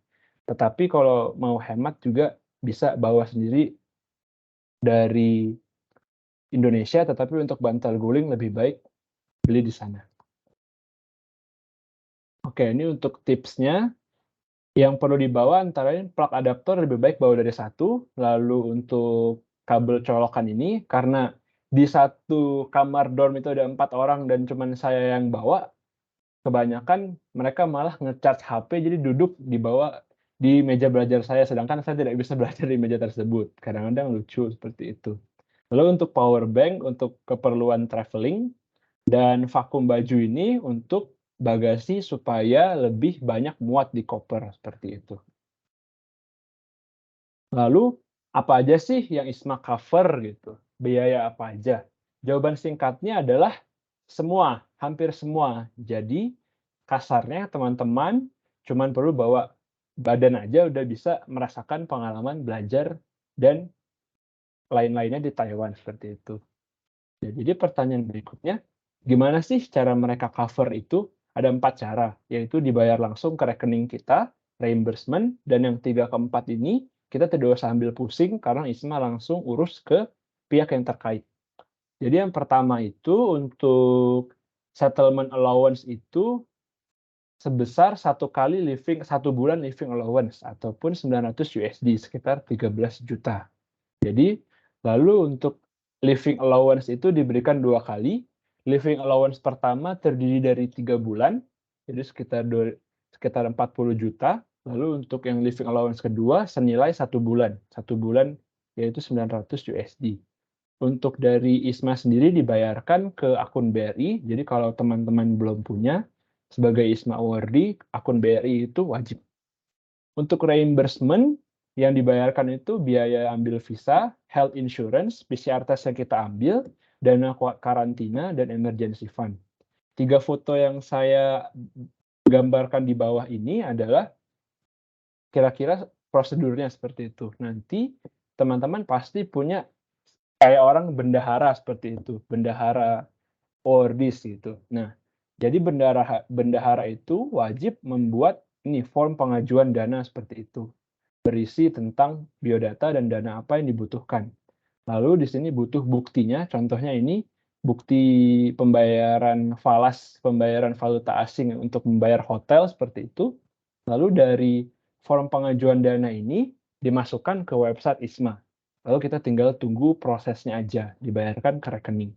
Tetapi kalau mau hemat juga bisa bawa sendiri dari Indonesia, tetapi untuk bantal guling lebih baik beli di sana. Oke, ini untuk tipsnya. Yang perlu dibawa antara lain plug adaptor lebih baik bawa dari satu, lalu untuk kabel colokan ini, karena di satu kamar dorm itu ada 4 orang dan cuman saya yang bawa, kebanyakan mereka malah nge-charge HP, jadi duduk di bawah di meja belajar saya, sedangkan saya tidak bisa belajar di meja tersebut. Kadang-kadang lucu seperti itu. Lalu untuk power bank, untuk keperluan traveling, dan vakum baju ini untuk bagasi supaya lebih banyak muat di koper, seperti itu. Lalu, apa aja sih yang ISMA cover gitu? Biaya apa aja? Jawaban singkatnya adalah semua, hampir semua. Jadi, kasarnya teman-teman cuman perlu bawa badan aja udah bisa merasakan pengalaman belajar dan lain-lainnya di Taiwan, seperti itu. Ya, jadi pertanyaan berikutnya, gimana sih cara mereka cover itu? Ada 4 cara, yaitu dibayar langsung ke rekening kita, reimbursement, dan yang 3 ke 4 ini kita tidak usah ambil pusing karena ISMA langsung urus ke pihak yang terkait. Jadi yang pertama itu untuk settlement allowance itu sebesar 1 bulan living allowance ataupun 900 USD, sekitar 13 juta. Jadi, lalu untuk living allowance itu diberikan 2 kali. Living allowance pertama terdiri dari 3 bulan, jadi sekitar 40 juta. Lalu untuk yang living allowance kedua senilai 1 bulan. 1 bulan yaitu 900 USD. Untuk dari ISMA sendiri dibayarkan ke akun BRI, jadi kalau teman-teman belum punya, sebagai ISMA awardee, akun BRI itu wajib. Untuk reimbursement, yang dibayarkan itu biaya ambil visa, health insurance, PCR test yang kita ambil, dana karantina, dan emergency fund. 3 foto yang saya gambarkan di bawah ini adalah kira-kira prosedurnya seperti itu. Nanti teman-teman pasti punya kayak orang bendahara seperti itu. Bendahara awardis gitu. Nah, jadi bendahara itu wajib membuat ini form pengajuan dana seperti itu, berisi tentang biodata dan dana apa yang dibutuhkan. Lalu di sini butuh buktinya, contohnya ini bukti pembayaran falas, pembayaran valuta asing untuk membayar hotel seperti itu. Lalu dari form pengajuan dana ini dimasukkan ke website ISMA. Lalu kita tinggal tunggu prosesnya aja, dibayarkan ke rekening.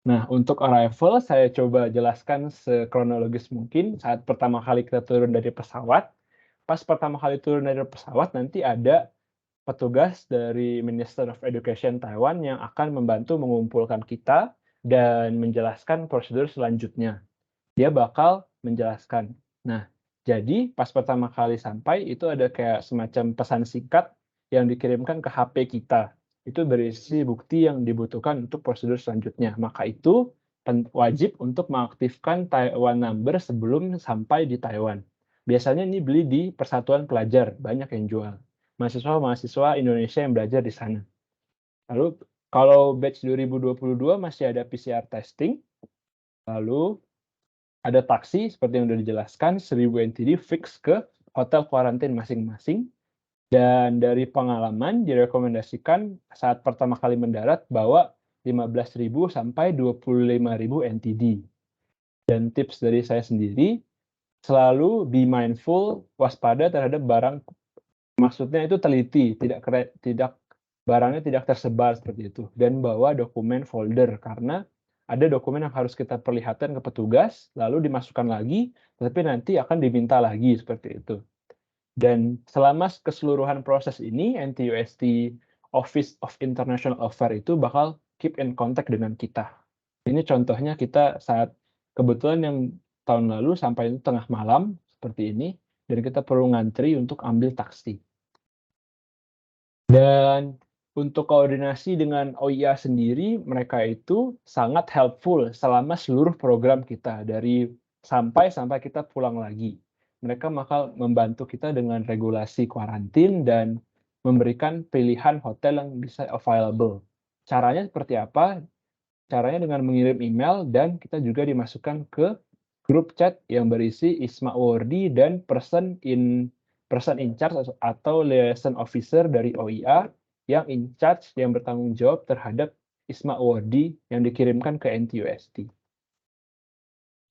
Nah, untuk arrival saya coba jelaskan sekronologis mungkin saat pertama kali kita turun dari pesawat. Pas pertama kali turun dari pesawat nanti ada petugas dari Minister of Education Taiwan yang akan membantu mengumpulkan kita dan menjelaskan prosedur selanjutnya. Dia bakal menjelaskan. Nah, jadi pas pertama kali sampai itu ada kayak semacam pesan singkat yang dikirimkan ke HP kita. Itu berisi bukti yang dibutuhkan untuk prosedur selanjutnya. Maka itu wajib untuk mengaktifkan Taiwan Number sebelum sampai di Taiwan. Biasanya ini beli di Persatuan Pelajar, banyak yang jual. Mahasiswa-mahasiswa Indonesia yang belajar di sana. Lalu kalau batch 2022 masih ada PCR testing, lalu ada taksi seperti yang sudah dijelaskan 1000 NTD fix ke hotel kuarantin masing-masing. Dan dari pengalaman direkomendasikan saat pertama kali mendarat bawa 15.000 sampai 25.000 NTD. Dan tips dari saya sendiri, selalu be mindful, waspada terhadap barang, maksudnya itu teliti, barangnya tidak tersebar seperti itu. Dan bawa dokumen folder, karena ada dokumen yang harus kita perlihatkan ke petugas, lalu dimasukkan lagi, tapi nanti akan diminta lagi seperti itu. Dan selama keseluruhan proses ini, NTUST Office of International Affairs itu bakal keep in contact dengan kita. Ini contohnya kita saat kebetulan yang tahun lalu sampai tengah malam seperti ini, dan kita perlu ngantri untuk ambil taksi. Dan untuk koordinasi dengan OIA sendiri, mereka itu sangat helpful selama seluruh program kita, dari sampai kita pulang lagi. Mereka bakal membantu kita dengan regulasi kuarantin dan memberikan pilihan hotel yang bisa available. Caranya seperti apa? Caranya dengan mengirim email dan kita juga dimasukkan ke grup chat yang berisi ISMA Awardi dan person in charge atau liaison officer dari OIA yang in charge, yang bertanggung jawab terhadap ISMA Awardi yang dikirimkan ke NTUST.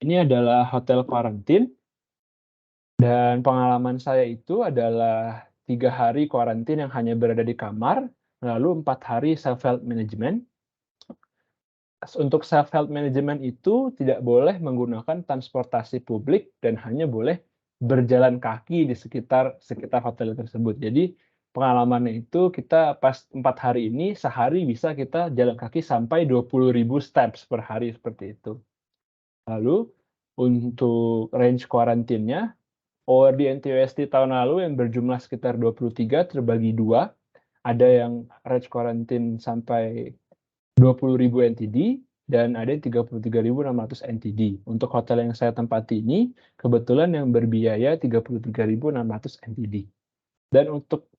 Ini adalah hotel karantin. Dan pengalaman saya itu adalah 3 hari karantin yang hanya berada di kamar, lalu 4 hari self-help management. Untuk self-help management itu tidak boleh menggunakan transportasi publik dan hanya boleh berjalan kaki di sekitar hotel tersebut. Jadi pengalamannya itu kita pas 4 hari ini, sehari bisa kita jalan kaki sampai 20.000 steps per hari seperti itu. Lalu untuk range karantinnya, ORD NTUST tahun lalu yang berjumlah sekitar 23 terbagi 2. Ada yang range karantin sampai 20.000 NTD dan ada yang 33.600 NTD. Untuk hotel yang saya tempati ini, kebetulan yang berbiaya 33.600 NTD. Dan untuk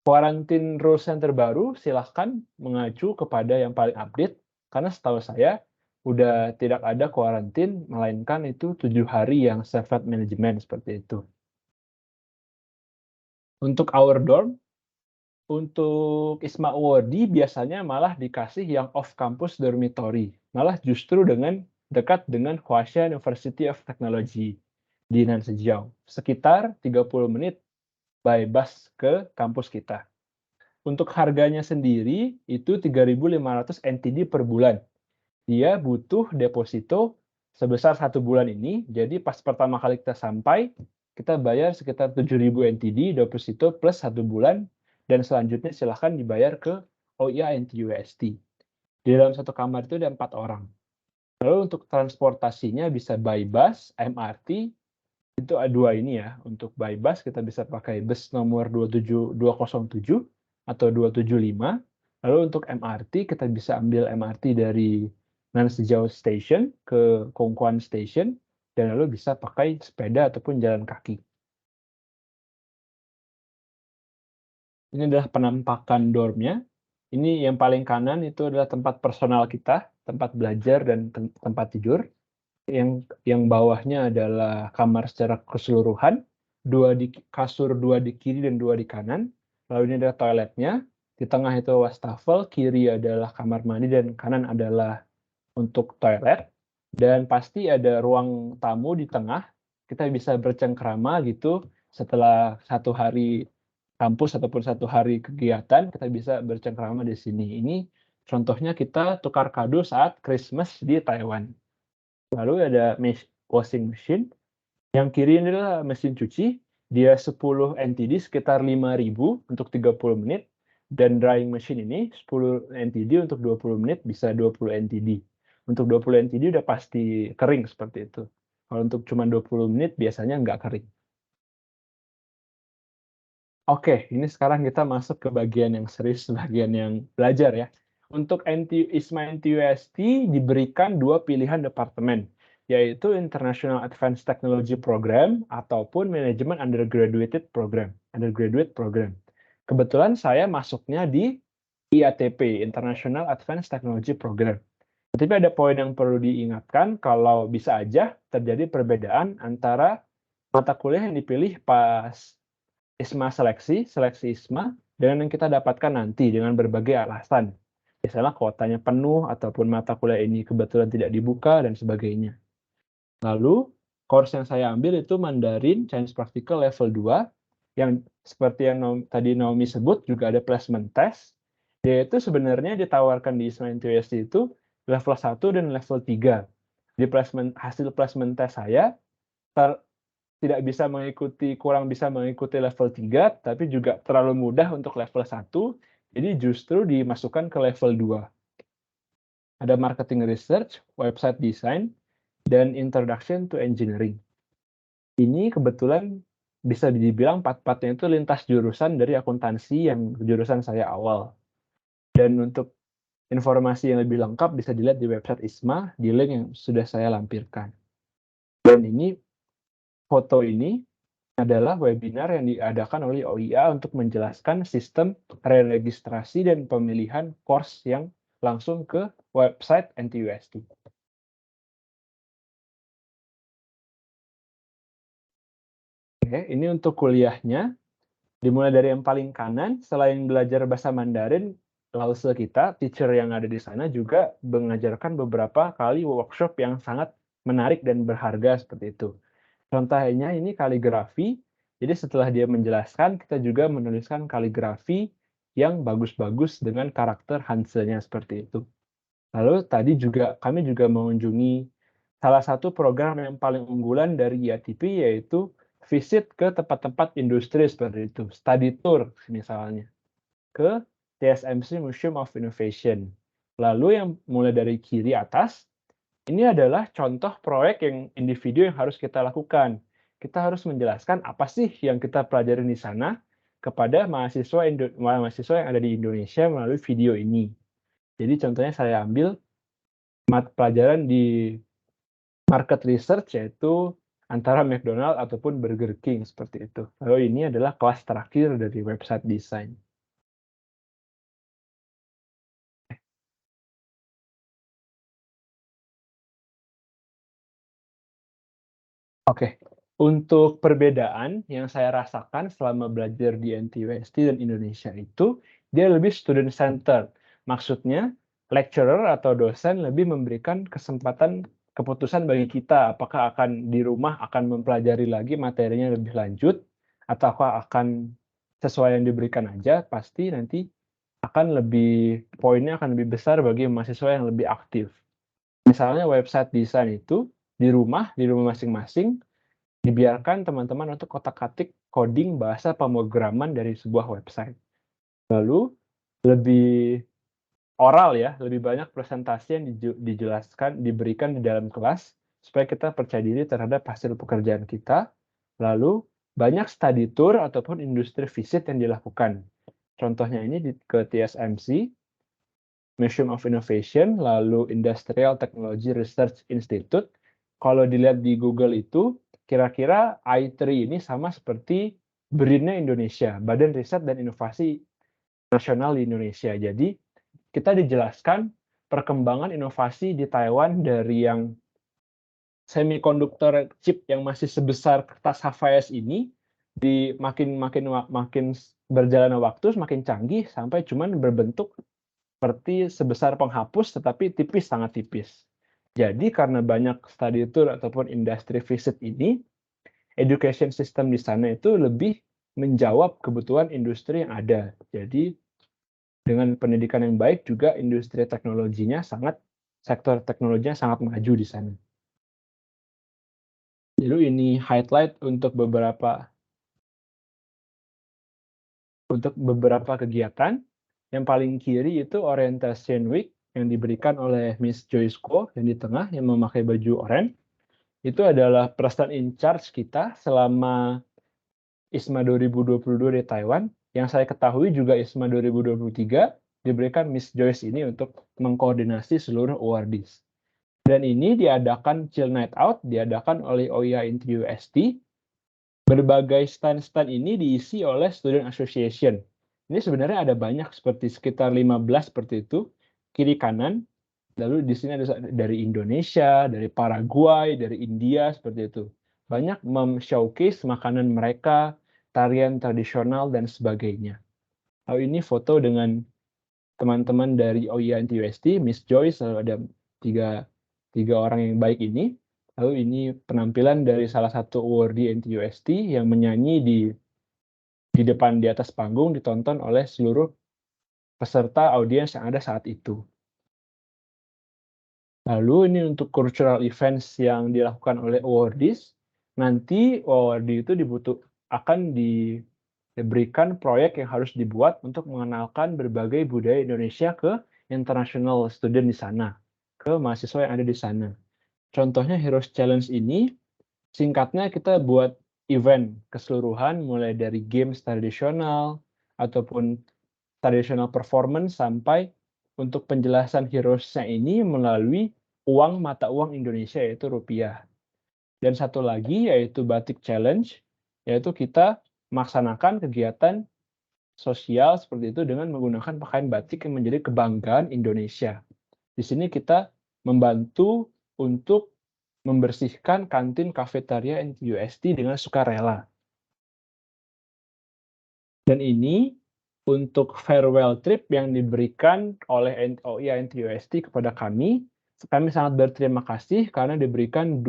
karantin rules yang terbaru, silahkan mengacu kepada yang paling update, karena setahu saya udah tidak ada karantin, melainkan itu 7 hari yang self-help management seperti itu. Untuk our dorm, untuk ISMA Awardi biasanya malah dikasih yang off-campus dormitory. Malah justru dekat dengan Huaxia University of Technology di Nansijau. Sekitar 30 menit by bus ke kampus kita. Untuk harganya sendiri itu 3.500 NTD per bulan. Dia butuh deposito sebesar 1 bulan ini. Jadi pas pertama kali kita sampai, kita bayar sekitar 7.000 NTD deposito plus 1 bulan, dan selanjutnya silahkan dibayar ke OIA NTUST. Di dalam satu kamar itu ada 4 orang. Lalu untuk transportasinya bisa by bus, MRT, itu ada 2 ini ya. Untuk by bus kita bisa pakai bus nomor 207 atau 275. Lalu untuk MRT kita bisa ambil MRT dari Nansijau Station ke Kongkuan Station, dan lalu bisa pakai sepeda ataupun jalan kaki. Ini adalah penampakan dormnya. Ini yang paling kanan itu adalah tempat personal kita, tempat belajar dan tempat tidur. Yang bawahnya adalah kamar secara keseluruhan, kasur 2 di kiri dan 2 di kanan. Lalu ini adalah toiletnya, di tengah itu wastafel, kiri adalah kamar mandi dan kanan adalah untuk toilet. Dan pasti ada ruang tamu di tengah, kita bisa bercengkrama gitu setelah 1 hari kampus ataupun 1 hari kegiatan, kita bisa bercengkrama di sini. Ini contohnya kita tukar kado saat Christmas di Taiwan. Lalu ada washing machine, yang kiri ini adalah mesin cuci, dia 10 NTD sekitar 5.000 untuk 30 menit, dan drying machine ini 10 NTD untuk 20 menit bisa 20 NTD. Untuk 20 NTD udah pasti kering seperti itu. Kalau untuk cuma 20 menit biasanya nggak kering. Oke, ini sekarang kita masuk ke bagian yang serius, bagian yang belajar ya. Untuk ISMA NTUST diberikan 2 pilihan departemen, yaitu International Advanced Technology Program ataupun Management Undergraduate Program. Kebetulan saya masuknya di IATP, International Advanced Technology Program. Tapi ada poin yang perlu diingatkan kalau bisa aja terjadi perbedaan antara mata kuliah yang dipilih pas ISMA seleksi ISMA, dengan yang kita dapatkan nanti dengan berbagai alasan. Misalnya kuotanya penuh, ataupun mata kuliah ini kebetulan tidak dibuka, dan sebagainya. Lalu, course yang saya ambil itu Mandarin Chinese Practical level 2, yang seperti yang tadi Naomi sebut, juga ada placement test. Dia itu sebenarnya ditawarkan di ISMA NTUST itu level 1 dan level 3. Di hasil placement test saya, kurang bisa mengikuti level 3, tapi juga terlalu mudah untuk level 1, jadi justru dimasukkan ke level 2. Ada marketing research, website design, dan introduction to engineering. Ini kebetulan bisa dibilang 4-4-nya itu lintas jurusan dari akuntansi yang jurusan saya awal. Dan untuk informasi yang lebih lengkap bisa dilihat di website ISMA, di link yang sudah saya lampirkan. Dan ini, foto ini adalah webinar yang diadakan oleh OIA untuk menjelaskan sistem reregistrasi dan pemilihan course yang langsung ke website NTUST. Oke, ini untuk kuliahnya. Dimulai dari yang paling kanan, selain belajar bahasa Mandarin, lause kita, teacher yang ada di sana juga mengajarkan beberapa kali workshop yang sangat menarik dan berharga seperti itu. Contohnya ini kaligrafi. Jadi setelah dia menjelaskan, kita juga menuliskan kaligrafi yang bagus-bagus dengan karakter Hanse-nya seperti itu. Lalu tadi kami juga mengunjungi salah satu program yang paling unggulan dari IATP, yaitu visit ke tempat-tempat industri seperti itu, study tour misalnya, ke TSMC Museum of Innovation. Lalu yang mulai dari kiri atas, ini adalah contoh proyek yang individu yang harus kita lakukan. Kita harus menjelaskan apa sih yang kita pelajari di sana kepada mahasiswa yang ada di Indonesia melalui video ini. Jadi contohnya saya ambil pelajaran di market research, yaitu antara McDonald ataupun Burger King seperti itu. Lalu ini adalah kelas terakhir dari website design. Oke, untuk perbedaan yang saya rasakan selama belajar di NTUST dan Indonesia itu, dia lebih student center. Maksudnya, lecturer atau dosen lebih memberikan kesempatan keputusan bagi kita, apakah akan di rumah akan mempelajari lagi materinya lebih lanjut, ataukah akan sesuai yang diberikan aja, pasti nanti poinnya akan lebih besar bagi mahasiswa yang lebih aktif. Misalnya website design itu di rumah masing-masing, dibiarkan teman-teman untuk otak-atik coding bahasa pemrograman dari sebuah website. Lalu lebih oral ya, lebih banyak presentasi yang diberikan di dalam kelas supaya kita percaya diri terhadap hasil pekerjaan kita. Lalu banyak study tour ataupun industri visit yang dilakukan. Contohnya ini ke TSMC, Museum of Innovation, lalu Industrial Technology Research Institute. Kalau dilihat di Google itu, kira-kira I3 ini sama seperti BRIN-nya Indonesia, Badan Riset dan Inovasi nasional di Indonesia. Jadi kita dijelaskan perkembangan inovasi di Taiwan dari yang semikonduktor chip yang masih sebesar kertas HVS ini di makin berjalannya waktu semakin canggih sampai cuman berbentuk seperti sebesar penghapus tetapi tipis, sangat tipis. Jadi karena banyak study tour ataupun industry visit ini, education system di sana itu lebih menjawab kebutuhan industri yang ada. Jadi dengan pendidikan yang baik juga industri teknologinya sektor teknologinya sangat maju di sana. Jadi ini highlight untuk beberapa kegiatan. Yang paling kiri itu orientation week yang diberikan oleh Miss Joyce Ko yang di tengah yang memakai baju oranye. Itu adalah person in charge kita selama ISMA 2022 di Taiwan. Yang saya ketahui juga ISMA 2023 diberikan Miss Joyce ini untuk mengkoordinasi seluruh awardees. Dan ini diadakan Chill Night Out, diadakan oleh OIA Inti UST. Berbagai stand-stand ini diisi oleh Student Association. Ini sebenarnya ada banyak sekitar 15 seperti itu, kiri kanan. Lalu di sini ada dari Indonesia, dari Paraguay, dari India seperti itu. Banyak showcase makanan mereka, tarian tradisional dan sebagainya. Lalu ini foto dengan teman-teman dari OIA UST, Miss Joyce, lalu ada tiga orang yang baik ini. Lalu ini penampilan dari salah satu awardee NTUST yang menyanyi di depan di atas panggung ditonton oleh seluruh peserta audiens yang ada saat itu. Lalu ini untuk cultural events yang dilakukan oleh awardees. Nanti awardee itu akan diberikan proyek yang harus dibuat untuk mengenalkan berbagai budaya Indonesia ke international student di sana, ke mahasiswa yang ada di sana. Contohnya Heroes Challenge ini, singkatnya kita buat event keseluruhan mulai dari games tradisional ataupun traditional performance sampai untuk penjelasan heroes-nya ini melalui mata uang Indonesia yaitu rupiah. Dan satu lagi yaitu Batik Challenge, yaitu kita melaksanakan kegiatan sosial seperti itu dengan menggunakan pakaian batik yang menjadi kebanggaan Indonesia. Di sini kita membantu untuk membersihkan kantin kafetaria NTUST dengan sukarela. Dan ini untuk farewell trip yang diberikan oleh OIA NTUST kepada kami sangat berterima kasih karena diberikan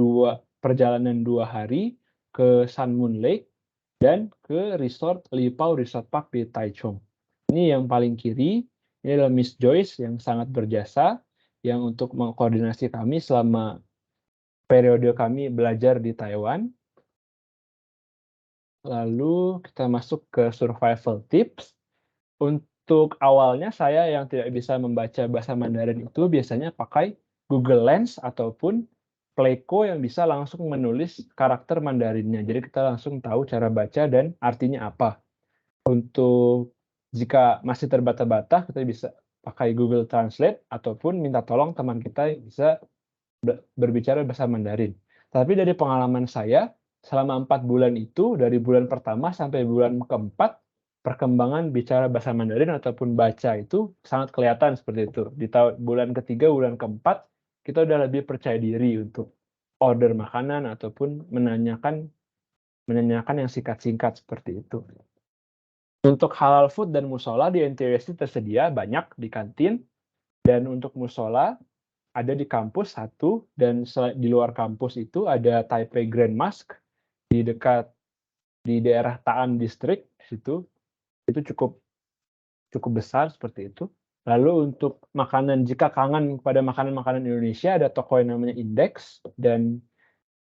perjalanan 2 hari ke Sun Moon Lake dan ke resort Lipau Resort Park di Taichung. Ini yang paling kiri, ini adalah Miss Joyce yang sangat berjasa yang untuk mengkoordinasi kami selama periode kami belajar di Taiwan. Lalu kita masuk ke survival tips. Untuk awalnya saya yang tidak bisa membaca bahasa Mandarin itu biasanya pakai Google Lens ataupun Playco yang bisa langsung menulis karakter Mandarinnya. Jadi kita langsung tahu cara baca dan artinya apa. Untuk jika masih terbata-bata, kita bisa pakai Google Translate ataupun minta tolong teman kita yang bisa berbicara bahasa Mandarin. Tapi dari pengalaman saya, selama 4 bulan itu, dari bulan pertama sampai bulan keempat, perkembangan bicara bahasa Mandarin ataupun baca itu sangat kelihatan seperti itu. Di bulan ketiga, bulan keempat, kita udah lebih percaya diri untuk order makanan ataupun menanyakan yang singkat-singkat seperti itu. Untuk halal food dan musola di NTUST tersedia banyak di kantin, dan untuk musola ada di kampus satu, dan di luar kampus itu ada Taipei Grand Mosque di daerah Ta'an District situ. Itu cukup besar seperti itu. Lalu untuk makanan, jika kangen pada makanan-makanan Indonesia, ada toko yang namanya Index dan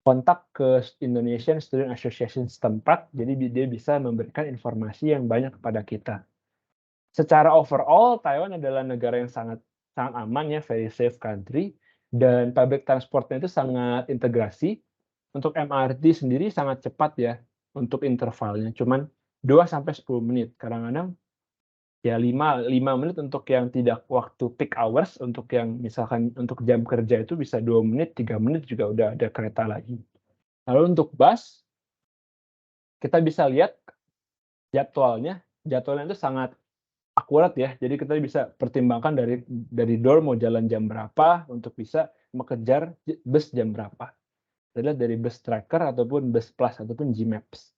kontak ke Indonesian Student Association setempat, jadi dia bisa memberikan informasi yang banyak kepada kita. Secara overall, Taiwan adalah negara yang sangat aman ya, very safe country, dan public transportnya itu sangat integrasi. Untuk MRT sendiri sangat cepat ya untuk intervalnya, cuman 2-10 menit. Kadang-kadang ya 5 menit untuk yang tidak waktu peak hours, untuk yang misalkan untuk jam kerja itu bisa 2 menit, 3 menit juga udah ada kereta lagi. Lalu untuk bus, kita bisa lihat jadwalnya itu sangat akurat ya. Jadi kita bisa pertimbangkan dari door mau jalan jam berapa untuk bisa mengejar bus jam berapa. Kita lihat dari bus tracker ataupun bus plus ataupun Gmaps.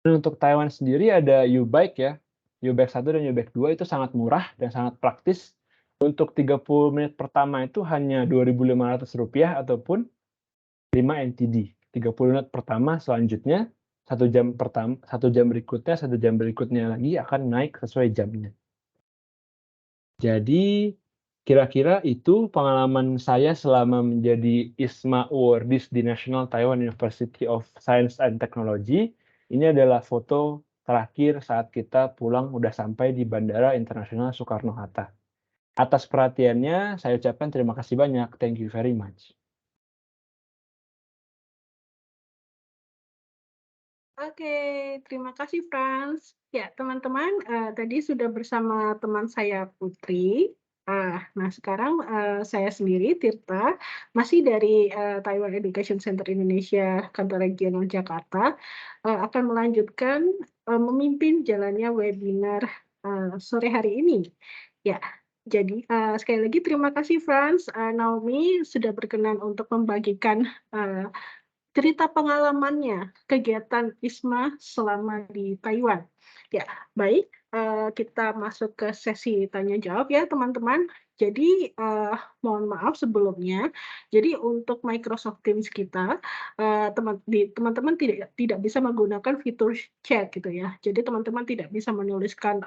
Dan untuk Taiwan sendiri ada U-Bike ya. U-Bike 1 dan U-Bike 2 itu sangat murah dan sangat praktis. Untuk 30 menit pertama itu hanya Rp2.500 ataupun 5 NTD. 30 menit pertama, selanjutnya 1 jam berikutnya, 1 jam berikutnya lagi akan naik sesuai jamnya. Jadi kira-kira itu pengalaman saya selama menjadi ISMA Awardees di National Taiwan University of Science and Technology. Ini adalah foto terakhir saat kita pulang udah sampai di Bandara Internasional Soekarno-Hatta. Atas perhatiannya, saya ucapkan terima kasih banyak. Thank you very much. Oke, terima kasih Frans. Ya, teman-teman, tadi sudah bersama teman saya Putri. Nah sekarang, saya sendiri Tirta, masih dari, Taiwan Education Center Indonesia, Kantor Regional Jakarta, akan melanjutkan, memimpin jalannya webinar, sore hari ini. Ya, jadi, sekali lagi terima kasih Frans, Naomi sudah berkenan untuk membagikan, cerita pengalamannya, kegiatan ISMA selama di Taiwan. Ya, baik, kita masuk ke sesi tanya jawab ya teman-teman. Jadi, mohon maaf sebelumnya, jadi untuk Microsoft Teams kita, teman-teman tidak bisa menggunakan fitur chat gitu ya. Jadi teman-teman tidak bisa menuliskan,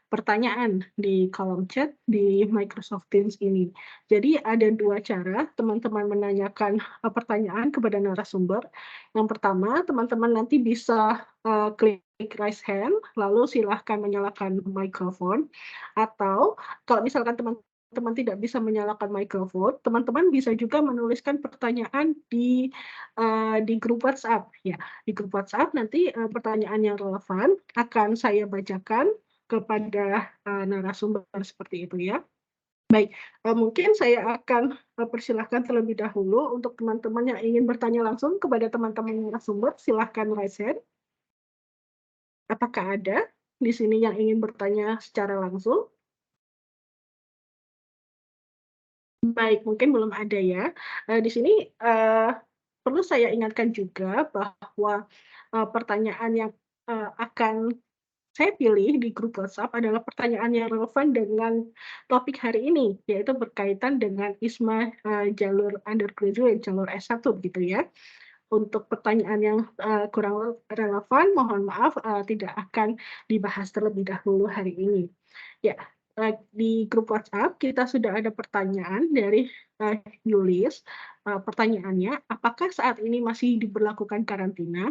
pertanyaan di kolom chat di Microsoft Teams ini. Jadi ada 2 cara teman-teman menanyakan, pertanyaan kepada narasumber. Yang pertama, teman-teman nanti bisa, klik raise hand, lalu silahkan menyalakan mikrofon, atau kalau misalkan teman-teman tidak bisa menyalakan mikrofon, teman-teman bisa juga menuliskan pertanyaan di grup WhatsApp, ya. Di grup WhatsApp nanti, pertanyaan yang relevan akan saya bacakan kepada, narasumber seperti itu ya. Baik, mungkin saya akan, persilahkan terlebih dahulu untuk teman-teman yang ingin bertanya langsung kepada teman-teman narasumber, silahkan raise hand. Apakah ada di sini yang ingin bertanya secara langsung? Baik, mungkin belum ada ya. Di sini, perlu saya ingatkan juga bahwa, pertanyaan yang, akan saya pilih di grup WhatsApp adalah pertanyaan yang relevan dengan topik hari ini, yaitu berkaitan dengan ISMA, jalur undergraduate, jalur S1 gitu ya. Untuk pertanyaan yang, kurang relevan, mohon maaf, tidak akan dibahas terlebih dahulu hari ini. Ya, di grup WhatsApp kita sudah ada pertanyaan dari, Yulis, pertanyaannya, "Apakah saat ini masih diberlakukan karantina?"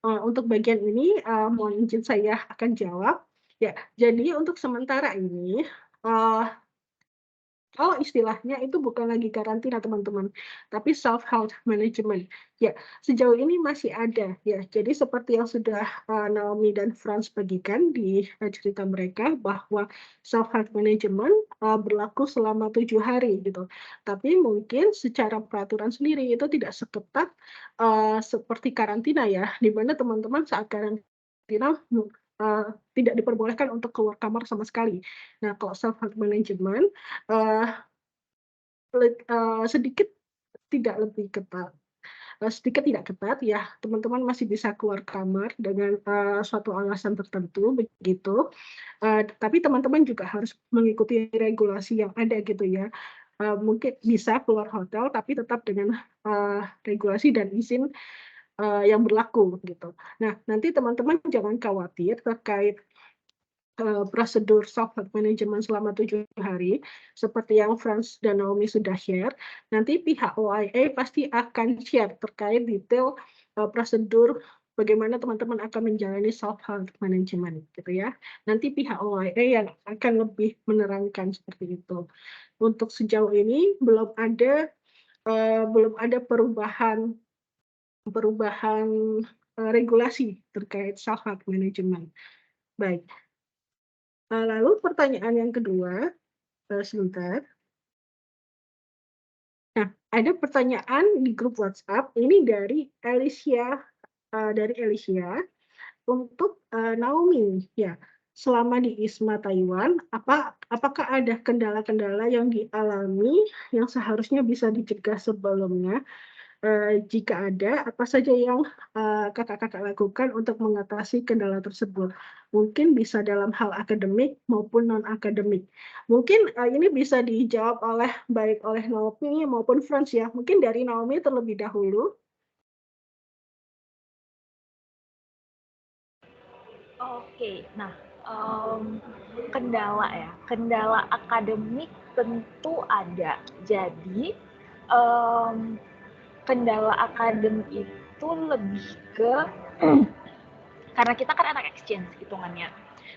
Untuk bagian ini, mohon izin saya akan jawab. Ya, jadi untuk sementara ini, eee kalau istilahnya itu bukan lagi karantina teman-teman, tapi self health management. Ya, sejauh ini masih ada ya. Jadi seperti yang sudah, Naomi dan Frans bagikan di, cerita mereka bahwa self health management, berlaku selama 7 hari gitu. Tapi mungkin secara peraturan sendiri itu tidak seketat, seperti karantina ya, di mana teman-teman saat karantina eee, tidak diperbolehkan untuk keluar kamar sama sekali. Nah, kalau self health management, eee sedikit tidak lebih ketat, sedikit tidak ketat ya, teman-teman masih bisa keluar kamar dengan, suatu alasan tertentu begitu, tapi teman-teman juga harus mengikuti regulasi yang ada gitu ya. Mungkin bisa keluar hotel tapi tetap dengan, regulasi dan izin, yang berlaku gitu. Nah, nanti teman-teman jangan khawatir terkait prosedur self-help management selama 7 hari, seperti yang Frans dan Naomi sudah share, nanti pihak OIA pasti akan share terkait detail, prosedur bagaimana teman-teman akan menjalani self-help management, gitu ya. Nanti pihak OIA yang akan lebih menerangkan seperti itu. Untuk sejauh ini belum ada perubahan perubahan, regulasi terkait self-help management. Baik. Lalu pertanyaan yang kedua, sebentar. Nah, ada pertanyaan di grup WhatsApp, ini dari Alicia untuk, Naomi, ya. selama di ISMA Taiwan, apakah ada kendala-kendala yang dialami yang seharusnya bisa dicegah sebelumnya? Jika ada, apa saja yang kakak-kakak lakukan untuk mengatasi kendala tersebut? Mungkin bisa dalam hal akademik maupun non-akademik. Mungkin ini bisa dijawab baik oleh Naomi maupun Franz ya. Mungkin dari Naomi terlebih dahulu. Oke, nah, kendala ya, kendala akademik tentu ada. Jadi, kendala akademik itu lebih ke karena kita kan anak exchange hitungannya,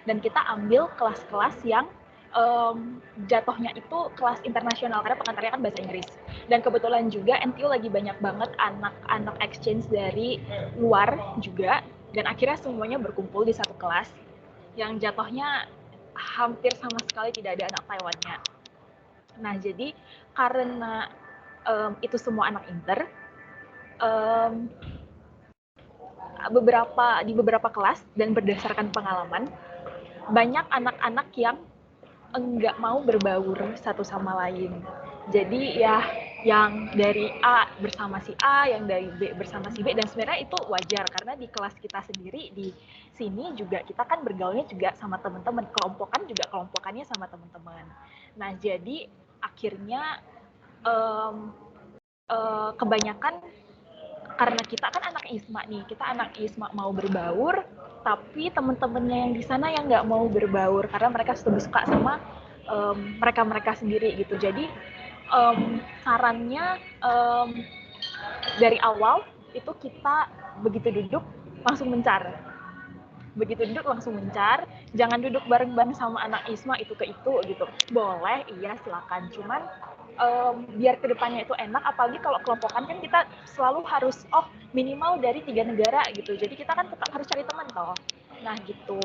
dan kita ambil kelas-kelas yang jatuhnya itu kelas internasional karena pengantarnya kan bahasa Inggris. Dan kebetulan juga NTU lagi banyak banget anak-anak exchange dari luar juga, dan akhirnya semuanya berkumpul di satu kelas yang jatuhnya hampir sama sekali tidak ada anak Taiwannya. Nah, jadi karena itu semua anak inter, di beberapa kelas dan berdasarkan pengalaman, banyak anak-anak yang enggak mau berbaur satu sama lain. Jadi ya yang dari A bersama si A, yang dari B bersama si B, dan sebenarnya itu wajar karena di kelas kita sendiri di sini juga kita kan bergaulnya juga sama teman-teman, kelompokan juga kelompokannya sama teman-teman. Nah, jadi akhirnya kebanyakan karena kita kan anak ISMA nih, kita anak ISMA mau berbaur, tapi teman-temannya yang di sana yang nggak mau berbaur karena mereka lebih suka sama mereka-mereka sendiri gitu. Jadi sarannya dari awal itu kita begitu duduk langsung mencar. Begitu duduk langsung mencar, jangan duduk bareng-bareng sama anak ISMA itu ke itu gitu. Boleh, iya silakan. Cuman biar kedepannya itu enak, apalagi kalau kelompokan kan kita selalu harus minimal dari 3 negara gitu. Jadi kita kan tetap harus cari teman toh. Nah gitu.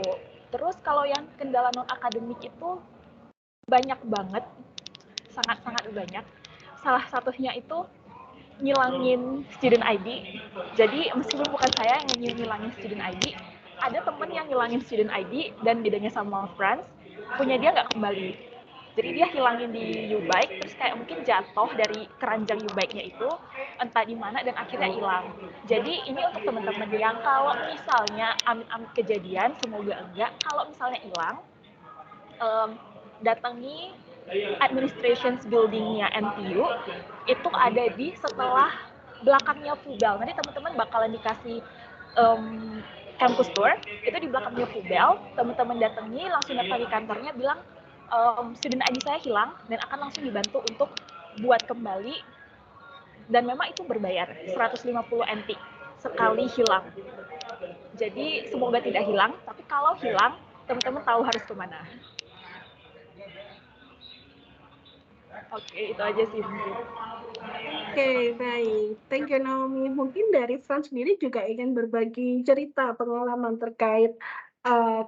Terus kalau yang kendala non akademik itu banyak banget, sangat-sangat banyak. Salah satunya itu ngilangin student ID. Jadi meskipun bukan saya yang ngilangin student ID, ada temen yang ngilangin student ID dan bedanya sama Franz, punya dia nggak kembali. Jadi dia hilangin di U-Bike, terus kayak mungkin jatuh dari keranjang U-Bike-nya itu, entah di mana, dan akhirnya hilang. Jadi ini untuk teman-teman yang kalau misalnya amit-amit kejadian, semoga enggak, kalau misalnya hilang, datangi administration building-nya NTU, itu ada di setelah belakangnya Fubel. Nanti teman-teman bakalan dikasih campus tour, itu di belakangnya Fubel, teman-teman datangi, langsung datang di kantornya, bilang student ID saya hilang, dan akan langsung dibantu untuk buat kembali, dan memang itu berbayar, 150 NT sekali hilang. Jadi semoga tidak hilang, tapi kalau hilang, teman-teman tahu harus kemana. Oke, itu aja sih mungkin. Oke, baik. Thank you, Naomi. Mungkin dari Franz sendiri juga ingin berbagi cerita pengalaman terkait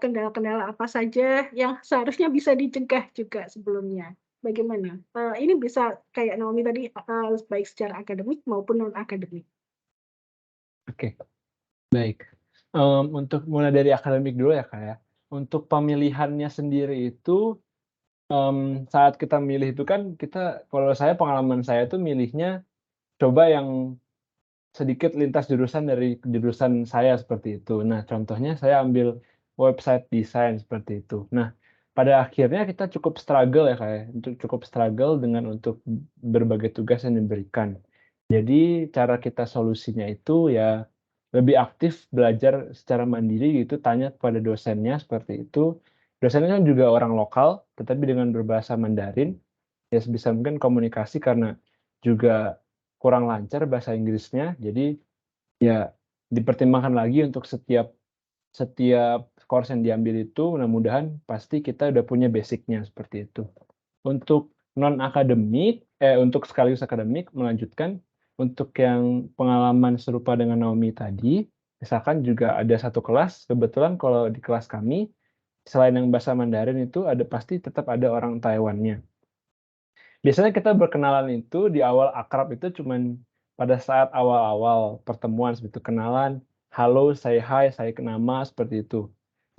kendala-kendala apa saja yang seharusnya bisa dicegah juga sebelumnya. Bagaimana? Ini bisa kayak Naomi tadi, baik secara akademik maupun non-akademik. Oke, baik. Untuk mulai dari akademik dulu ya, Kak, ya. Untuk pemilihannya sendiri itu, saat kita milih itu kan kalau pengalaman saya tuh milihnya coba yang sedikit lintas jurusan dari jurusan saya seperti itu. Nah, contohnya saya ambil website desain seperti itu. Nah, pada akhirnya kita cukup struggle ya, Kak, ya, cukup struggle untuk berbagai tugas yang diberikan. Jadi cara kita solusinya itu ya lebih aktif belajar secara mandiri gitu, tanya kepada dosennya seperti itu. Dosennya kan juga orang lokal, tetapi dengan berbahasa Mandarin, ya sebisa mungkin komunikasi karena juga kurang lancar bahasa Inggrisnya, jadi ya dipertimbangkan lagi untuk setiap course yang diambil itu mudah-mudahan pasti kita udah punya basic-nya seperti itu. Untuk non-akademik, untuk sekaligus akademik melanjutkan, untuk yang pengalaman serupa dengan Naomi tadi, misalkan juga ada satu kelas, kebetulan kalau di kelas kami, selain yang bahasa Mandarin itu pasti tetap ada orang Taiwan-nya. Biasanya kita berkenalan itu di awal akrab itu cuman pada saat awal-awal pertemuan seperti itu, kenalan, halo, say hi, saya nama, seperti itu.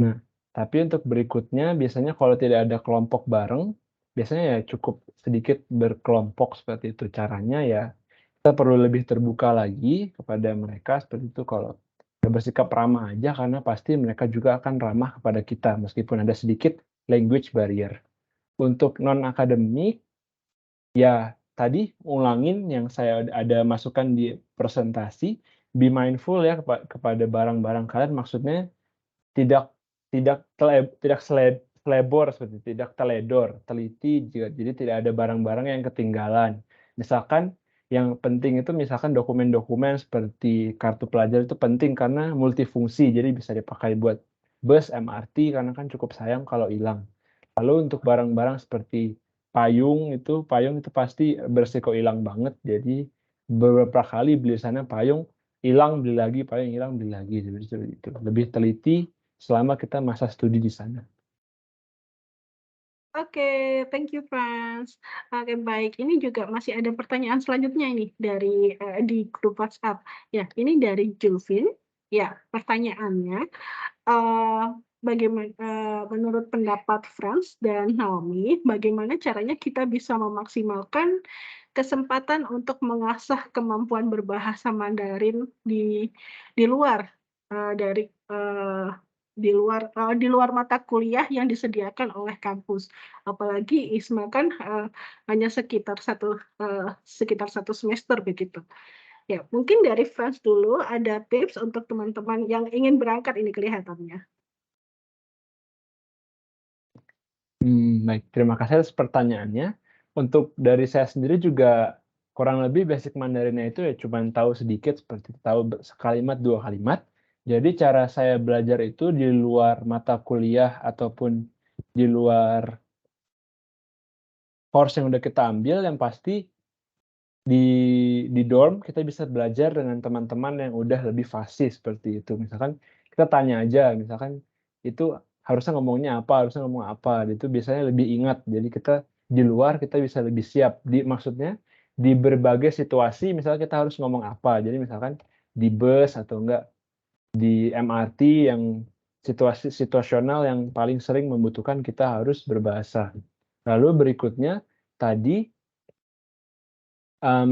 Nah, Tapi untuk berikutnya biasanya kalau tidak ada kelompok bareng, biasanya ya cukup sedikit berkelompok seperti itu. Caranya ya kita perlu lebih terbuka lagi kepada mereka seperti itu. Kalau kita bersikap ramah aja karena pasti mereka juga akan ramah kepada kita meskipun ada sedikit language barrier. Untuk non-akademik, ya tadi ulangin yang saya ada masukkan di presentasi, be mindful ya kepada barang-barang kalian, maksudnya tidak tidak selebor seperti itu, tidak teledor, teliti juga. Jadi tidak ada barang-barang yang ketinggalan. Misalkan yang penting itu misalkan dokumen-dokumen seperti kartu pelajar itu penting karena multifungsi, jadi bisa dipakai buat bus, MRT karena kan cukup sayang kalau hilang. Lalu untuk barang-barang seperti payung itu pasti beresiko hilang banget. Jadi beberapa kali beli sana payung hilang, beli lagi, payung hilang, beli lagi. Jadi itu lebih teliti selama kita masa studi di sana. Oke, thank you, Frans. Oke, baik. Ini juga masih ada pertanyaan selanjutnya ini dari di grup WhatsApp. Ya, ini dari Julvin. Ya, pertanyaannya, menurut pendapat Frans dan Naomi, bagaimana caranya kita bisa memaksimalkan kesempatan untuk mengasah kemampuan berbahasa Mandarin di luar dari di luar mata kuliah yang disediakan oleh kampus. Apalagi ISMA kan hanya sekitar satu semester begitu. Ya, mungkin dari Frans dulu ada tips untuk teman-teman yang ingin berangkat ini kelihatannya. Baik, terima kasih atas pertanyaannya. Untuk dari saya sendiri juga kurang lebih basic Mandarinnya itu ya cuma tahu sedikit, seperti tahu sekalimat, 2 kalimat. Jadi cara saya belajar itu di luar mata kuliah ataupun di luar course yang udah kita ambil, yang pasti di dorm kita bisa belajar dengan teman-teman yang udah lebih fasih seperti itu. Misalkan kita tanya aja, misalkan itu harusnya ngomong apa, itu biasanya lebih ingat. Jadi kita di luar kita bisa lebih siap. Maksudnya di berbagai situasi misalnya kita harus ngomong apa. Jadi misalkan di bus atau enggak di MRT yang situasional yang paling sering membutuhkan kita harus berbahasa. Lalu berikutnya tadi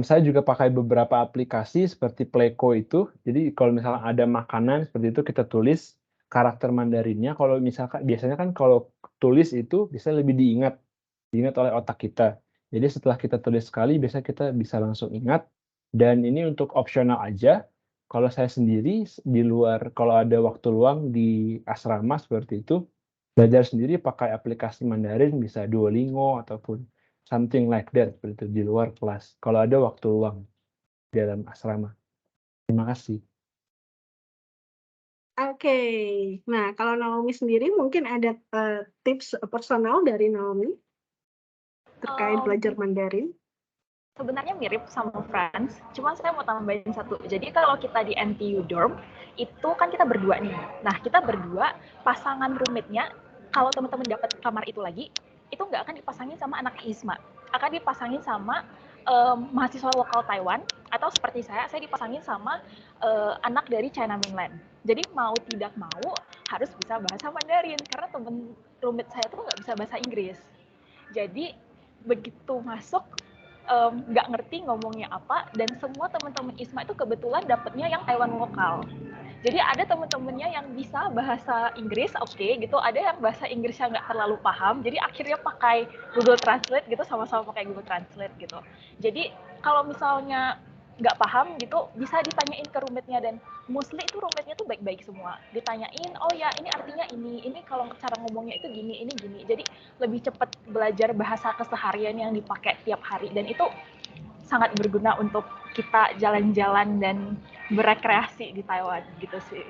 saya juga pakai beberapa aplikasi seperti Playko itu. Jadi kalau misalnya ada makanan seperti itu kita tulis karakter Mandarinnya. Kalau misalkan biasanya kan kalau tulis itu bisa lebih diingat oleh otak kita. Jadi setelah kita tulis sekali biasanya kita bisa langsung ingat. Dan ini untuk opsional aja. Kalau saya sendiri di luar kalau ada waktu luang di asrama seperti itu, belajar sendiri pakai aplikasi Mandarin bisa Duolingo ataupun something like that seperti itu di luar kelas. Kalau ada waktu luang di dalam asrama. Terima kasih. Oke. Nah, kalau Naomi sendiri mungkin ada tips personal dari Naomi terkait belajar Mandarin? Sebenarnya mirip sama Frans, cuma saya mau tambahin satu. Jadi kalau kita di NTU dorm, itu kan kita berdua nih. Nah, kita berdua, pasangan roommatenya, kalau teman-teman dapat kamar itu lagi, itu nggak akan dipasangin sama anak ISMA. Akan dipasangin sama mahasiswa lokal Taiwan, atau seperti saya dipasangin sama anak dari China Mainland. Jadi mau tidak mau, harus bisa bahasa Mandarin, karena temen roommate saya tuh nggak bisa bahasa Inggris. Jadi, begitu masuk, nggak ngerti ngomongnya apa, dan semua teman-teman ISMA itu kebetulan dapetnya yang Taiwan lokal. Jadi ada teman-temannya yang bisa bahasa Inggris, oke, gitu. Ada yang bahasa Inggrisnya nggak terlalu paham, jadi akhirnya pakai Google Translate gitu, sama-sama pakai Google Translate gitu. Jadi kalau misalnya nggak paham gitu, bisa ditanyain ke roommate-nya, dan mostly itu roommate-nya tuh baik-baik semua. Ditanyain, oh ya ini artinya ini kalau cara ngomongnya itu gini, ini gini. Jadi lebih cepat belajar bahasa keseharian yang dipakai tiap hari, dan itu sangat berguna untuk kita jalan-jalan dan berekreasi di Taiwan gitu sih.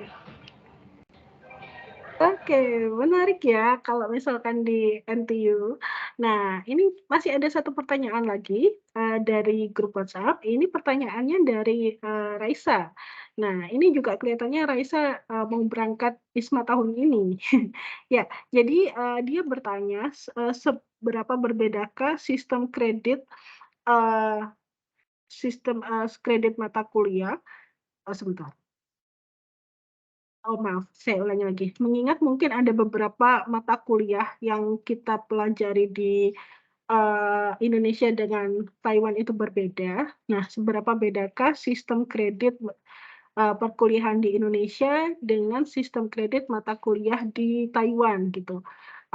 Oke, menarik ya kalau misalkan di NTU. Nah, ini masih ada satu pertanyaan lagi dari grup WhatsApp. Ini pertanyaannya dari Raisa. Nah, ini juga kelihatannya Raisa mau berangkat ISMA tahun ini. Ya, jadi dia bertanya seberapa berbedakah sistem kredit kredit mata kuliah. Sebentar. Oh maaf, saya ulangi lagi. Mengingat mungkin ada beberapa mata kuliah yang kita pelajari di Indonesia dengan Taiwan itu berbeda. Nah, seberapa bedakah sistem kredit perkuliahan di Indonesia dengan sistem kredit mata kuliah di Taiwan gitu?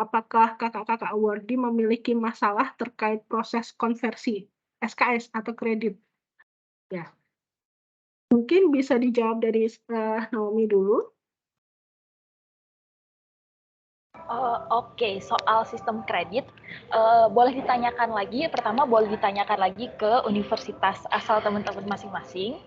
Apakah kakak-kakak awardee memiliki masalah terkait proses konversi SKS atau kredit? Ya, mungkin bisa dijawab dari Naomi dulu. Oke, soal sistem kredit, boleh ditanyakan lagi, pertama boleh ditanyakan lagi ke universitas asal teman-teman masing-masing.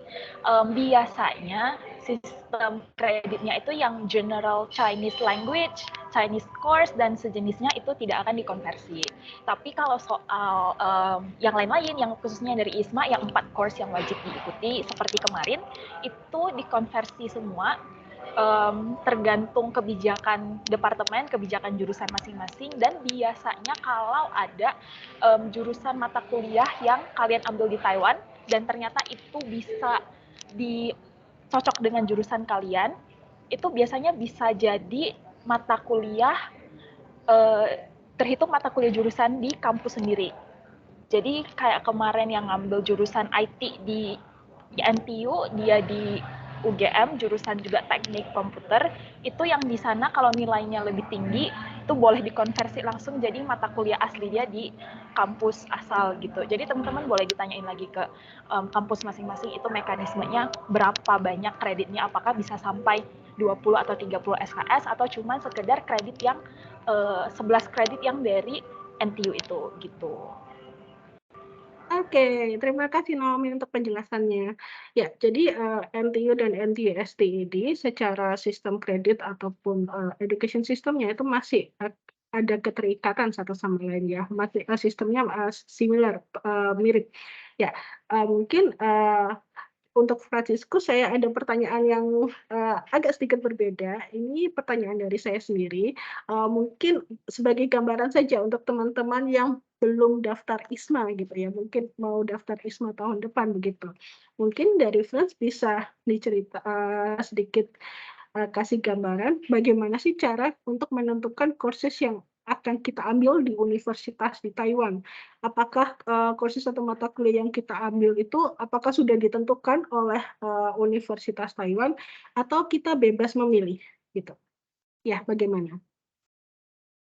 Biasanya sistem kreditnya itu yang general Chinese language, Chinese course, dan sejenisnya itu tidak akan dikonversi. Tapi kalau soal yang lain-lain, yang khususnya dari ISMA, yang 4 course yang wajib diikuti, seperti kemarin, itu dikonversi semua, tergantung kebijakan departemen, kebijakan jurusan masing-masing, dan biasanya kalau ada jurusan mata kuliah yang kalian ambil di Taiwan dan ternyata itu bisa dicocok dengan jurusan kalian, itu biasanya bisa jadi mata kuliah terhitung mata kuliah jurusan di kampus sendiri. Jadi kayak kemarin yang ngambil jurusan IT di NTU, dia di UGM, jurusan juga teknik komputer, itu yang di sana kalau nilainya lebih tinggi, itu boleh dikonversi langsung jadi mata kuliah asli dia di kampus asal gitu. Jadi teman-teman boleh ditanyain lagi ke kampus masing-masing itu mekanismenya berapa banyak kreditnya, apakah bisa sampai 20 atau 30 SKS atau cuma sekedar kredit yang 11 kredit yang dari NTU itu gitu. Oke, terima kasih Naomi untuk penjelasannya. Ya, jadi NTU dan NTUST ini secara sistem kredit ataupun education systemnya itu masih ada keterikatan satu sama lain ya, masih sistemnya similar, mirip. Ya, mungkin untuk Francisco saya ada pertanyaan yang agak sedikit berbeda. Ini pertanyaan dari saya sendiri. Mungkin sebagai gambaran saja untuk teman-teman yang belum daftar ISMA gitu ya, mungkin mau daftar ISMA tahun depan begitu. Mungkin dari Frans bisa dicerita sedikit kasih gambaran bagaimana sih cara untuk menentukan courses yang akan kita ambil di universitas di Taiwan. Apakah kursus atau mata kuliah yang kita ambil itu apakah sudah ditentukan oleh Universitas Taiwan atau kita bebas memilih gitu? Ya, bagaimana?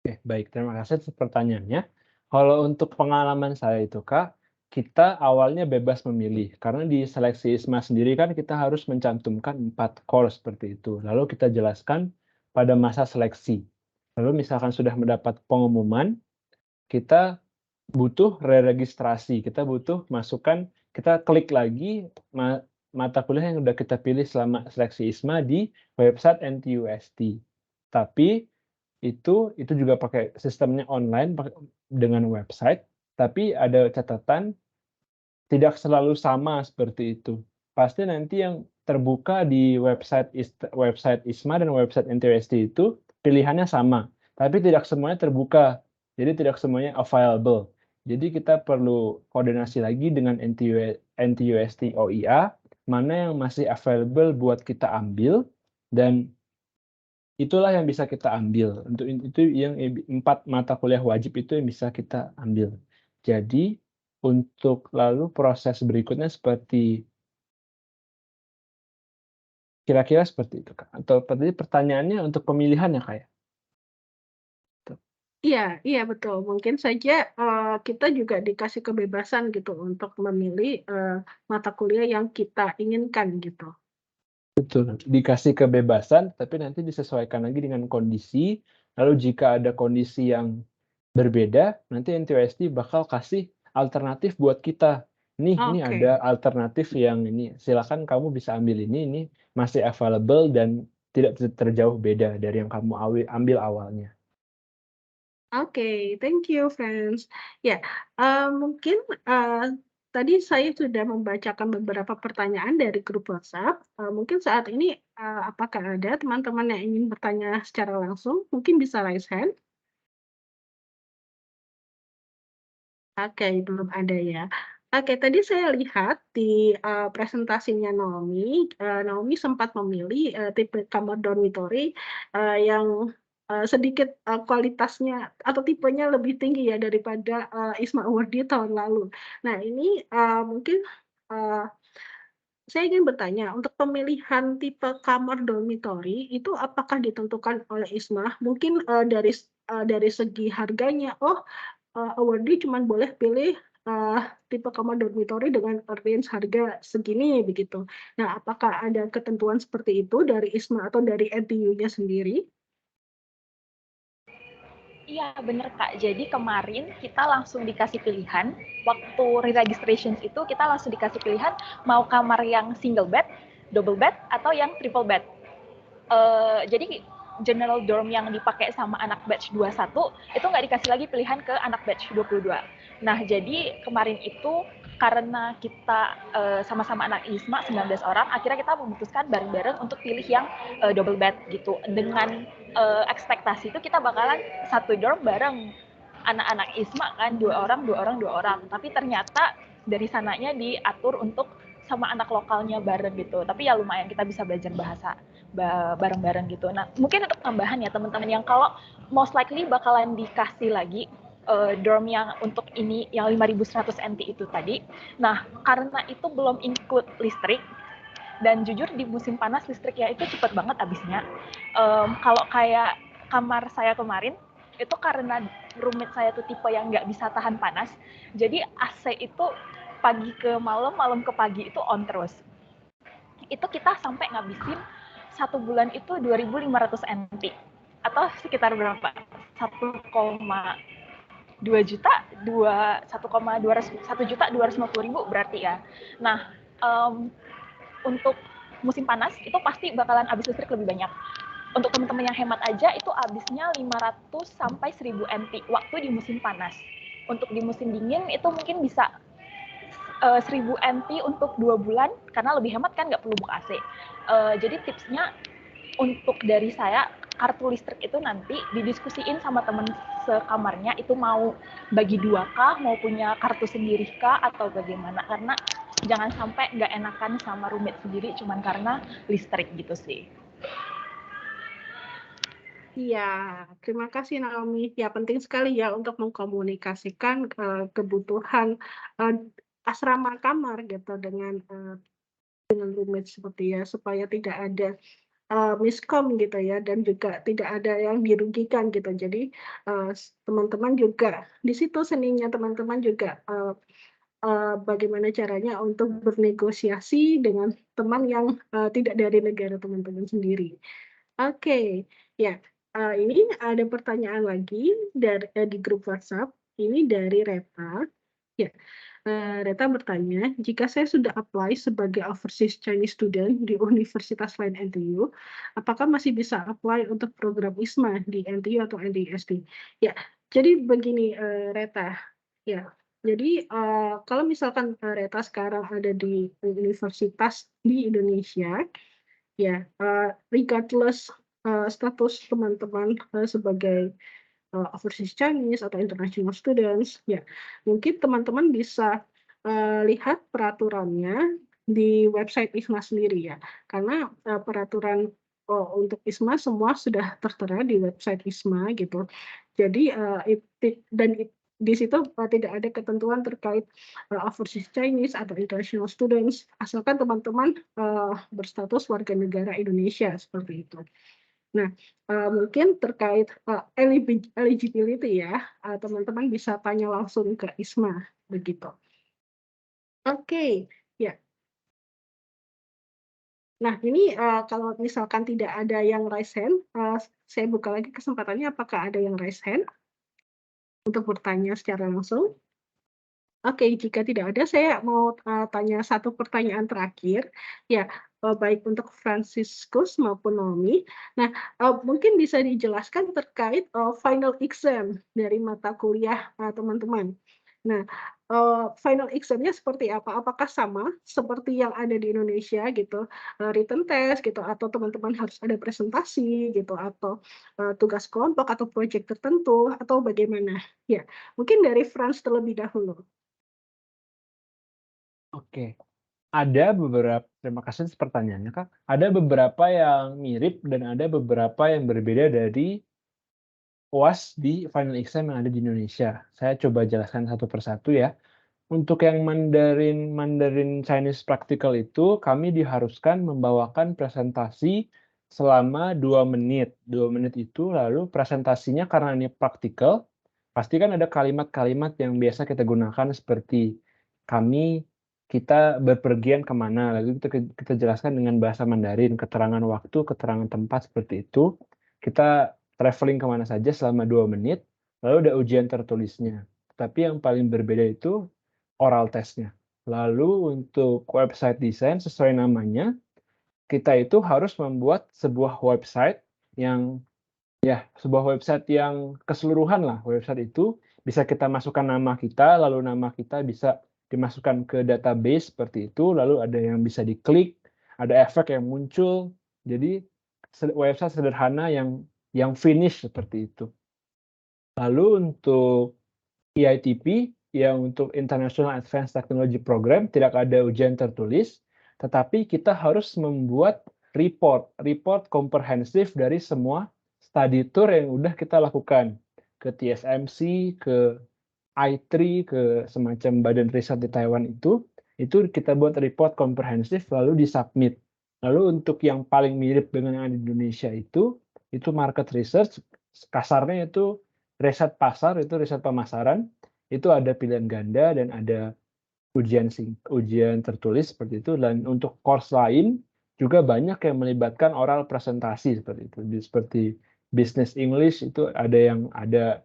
Oke, baik. Terima kasih atas pertanyaannya. Kalau untuk pengalaman saya itu, Kak, kita awalnya bebas memilih. Karena di seleksi ISMA sendiri kan kita harus mencantumkan 4 course seperti itu. Lalu kita jelaskan pada masa seleksi. Lalu misalkan sudah mendapat pengumuman, kita butuh re-registrasi. Kita butuh masukkan, kita klik lagi mata kuliah yang sudah kita pilih selama seleksi ISMA di website NTUST. Tapi itu juga pakai sistemnya online dengan website, tapi ada catatan tidak selalu sama seperti itu. Pasti nanti yang terbuka di website ISMA dan website NTUST itu pilihannya sama, tapi tidak semuanya terbuka. Jadi tidak semuanya available. Jadi kita perlu koordinasi lagi dengan NTUST OIA, mana yang masih available buat kita ambil, dan itulah yang bisa kita ambil. Untuk itu yang 4 mata kuliah wajib itu yang bisa kita ambil. Jadi untuk lalu proses berikutnya seperti kira-kira seperti itu, Kak. Atau tadi pertanyaannya untuk pemilihan ya, Kak, ya? Iya, iya betul. Mungkin saja kita juga dikasih kebebasan gitu untuk memilih mata kuliah yang kita inginkan gitu. Betul, dikasih kebebasan, tapi nanti disesuaikan lagi dengan kondisi. Lalu jika ada kondisi yang berbeda, nanti NTUST bakal kasih alternatif buat kita. Ini Oke. ada alternatif yang ini, silakan kamu bisa ambil ini masih available dan tidak terjauh beda dari yang kamu ambil awalnya. Oke, thank you, friends. Ya, mungkin tadi saya sudah membacakan beberapa pertanyaan dari grup WhatsApp. Mungkin saat ini apakah ada teman-teman yang ingin bertanya secara langsung? Mungkin bisa raise hand. Oke, belum ada ya. Oke, tadi saya lihat di presentasinya Naomi, Naomi sempat memilih tipe kamar dormitory yang sedikit kualitasnya atau tipenya lebih tinggi ya daripada Isma Awardi tahun lalu. Nah, ini mungkin uh, saya ingin bertanya, untuk pemilihan tipe kamar dormitory itu apakah ditentukan oleh Isma? Mungkin dari segi harganya, oh awardee cuma boleh pilih tipe kamar dormitory dengan range harga segini begitu. Nah, apakah ada ketentuan seperti itu dari Isma atau dari NTU-nya sendiri? Iya, bener Kak. Jadi kemarin kita langsung dikasih pilihan, waktu re-registration itu kita langsung dikasih pilihan mau kamar yang single bed, double bed, atau yang triple bed. Jadi general dorm yang dipakai sama anak batch 21 itu nggak dikasih lagi pilihan ke anak batch 22. Nah, jadi kemarin itu karena kita sama-sama anak ISMA 19 orang, akhirnya kita memutuskan bareng-bareng untuk pilih yang double bed gitu. Dengan ekspektasi itu kita bakalan satu dorm bareng anak-anak ISMA kan, 2 orang. Tapi ternyata dari sananya diatur untuk sama anak lokalnya bareng gitu. Tapi ya lumayan kita bisa belajar bahasa bareng-bareng gitu. Nah, mungkin untuk tambahan ya teman-teman yang kalau most likely bakalan dikasih lagi dorm yang untuk ini yang 5.100 NT itu tadi. Nah, karena itu belum include listrik, dan jujur di musim panas listriknya itu cepet banget habisnya. Kalau kayak kamar saya kemarin, itu karena roommate saya tuh tipe yang nggak bisa tahan panas, jadi AC itu pagi ke malam, malam ke pagi itu on terus. Itu kita sampai ngabisin 1 bulan itu 2.500 NT atau sekitar berapa? 1,2 juta, 1.250.000 berarti ya. Nah, untuk musim panas itu pasti bakalan habis listrik lebih banyak. Untuk teman-teman yang hemat aja itu habisnya 500 sampai 1.000 NT waktu di musim panas. Untuk di musim dingin itu mungkin bisa 1.000 NT untuk 2 bulan karena lebih hemat kan nggak perlu buka AC. Jadi tipsnya untuk dari saya, kartu listrik itu nanti didiskusiin sama teman sekamarnya itu mau bagi 2 kah, mau punya kartu sendiri kah, atau bagaimana. Karena jangan sampai nggak enakan sama roommate sendiri cuman karena listrik gitu sih. Iya, terima kasih Naomi. Ya, penting sekali ya untuk mengkomunikasikan kebutuhan uh, asrama kamar gitu dengan roommate seperti ya, supaya tidak ada miskom gitu ya, dan juga tidak ada yang dirugikan gitu. Jadi teman-teman juga di situ seninya teman-teman juga bagaimana caranya untuk bernegosiasi dengan teman yang tidak dari negara teman-teman sendiri. Oke, ya. Ini ada pertanyaan lagi di grup WhatsApp. Ini dari Reta. Ya, Reta bertanya, jika saya sudah apply sebagai overseas Chinese student di universitas lain NTU, apakah masih bisa apply untuk program ISMA di NTU atau NTUSD? Ya, jadi begini Reta. Ya, jadi kalau misalkan Reta sekarang ada di universitas di Indonesia, ya, regardless status teman-teman sebagai overseas Chinese atau international students, ya, mungkin teman-teman bisa lihat peraturannya di website ISMA sendiri ya, karena peraturan untuk ISMA semua sudah tertera di website ISMA gitu. Jadi di situ tidak ada ketentuan terkait overseas Chinese atau international students, asalkan teman-teman berstatus warga negara Indonesia seperti itu. Nah, mungkin terkait eligibility ya, teman-teman bisa tanya langsung ke ISMA begitu. Oke, ya. Nah, ini kalau misalkan tidak ada yang raise hand, saya buka lagi kesempatannya apakah ada yang raise hand untuk bertanya secara langsung. Oke, jika tidak ada, saya mau tanya satu pertanyaan terakhir. Ya, baik untuk Franciscus maupun Naomi. Nah, mungkin bisa dijelaskan terkait final exam dari mata kuliah teman-teman. Nah, final exam-nya seperti apa? Apakah sama seperti yang ada di Indonesia gitu, written test gitu, atau teman-teman harus ada presentasi gitu, atau tugas kelompok atau proyek tertentu, atau bagaimana? Ya, mungkin dari Franz terlebih dahulu. Oke. Terima kasih atas pertanyaannya, Kak. Ada beberapa yang mirip dan ada beberapa yang berbeda dari UAS di final exam yang ada di Indonesia. Saya coba jelaskan satu persatu ya. Untuk yang Mandarin Chinese Practical itu, kami diharuskan membawakan presentasi selama 2 menit. 2 menit itu lalu presentasinya karena ini praktikal, pasti kan ada kalimat-kalimat yang biasa kita gunakan seperti kita bepergian kemana, lalu kita jelaskan dengan bahasa Mandarin, keterangan waktu, keterangan tempat seperti itu. Kita traveling kemana saja selama 2 menit, lalu ada ujian tertulisnya. Tapi yang paling berbeda itu oral testnya. Lalu untuk website desain sesuai namanya, kita itu harus membuat sebuah website yang keseluruhan lah. Website itu bisa kita masukkan nama kita, lalu nama kita bisa dimasukkan ke database seperti itu, lalu ada yang bisa diklik, ada efek yang muncul. Jadi website sederhana yang finish seperti itu. Lalu untuk EITP, yang untuk International Advanced Technology Program, tidak ada ujian tertulis, tetapi kita harus membuat report komprehensif dari semua study tour yang udah kita lakukan ke TSMC, ke I3, ke semacam badan riset di Taiwan itu kita buat report komprehensif lalu disubmit. Lalu untuk yang paling mirip dengan yang ada di Indonesia itu market research, kasarnya itu riset pasar, itu riset pemasaran, itu ada pilihan ganda dan ada ujian tertulis seperti itu. Dan untuk course lain juga banyak yang melibatkan oral presentasi seperti itu. Seperti business English itu ada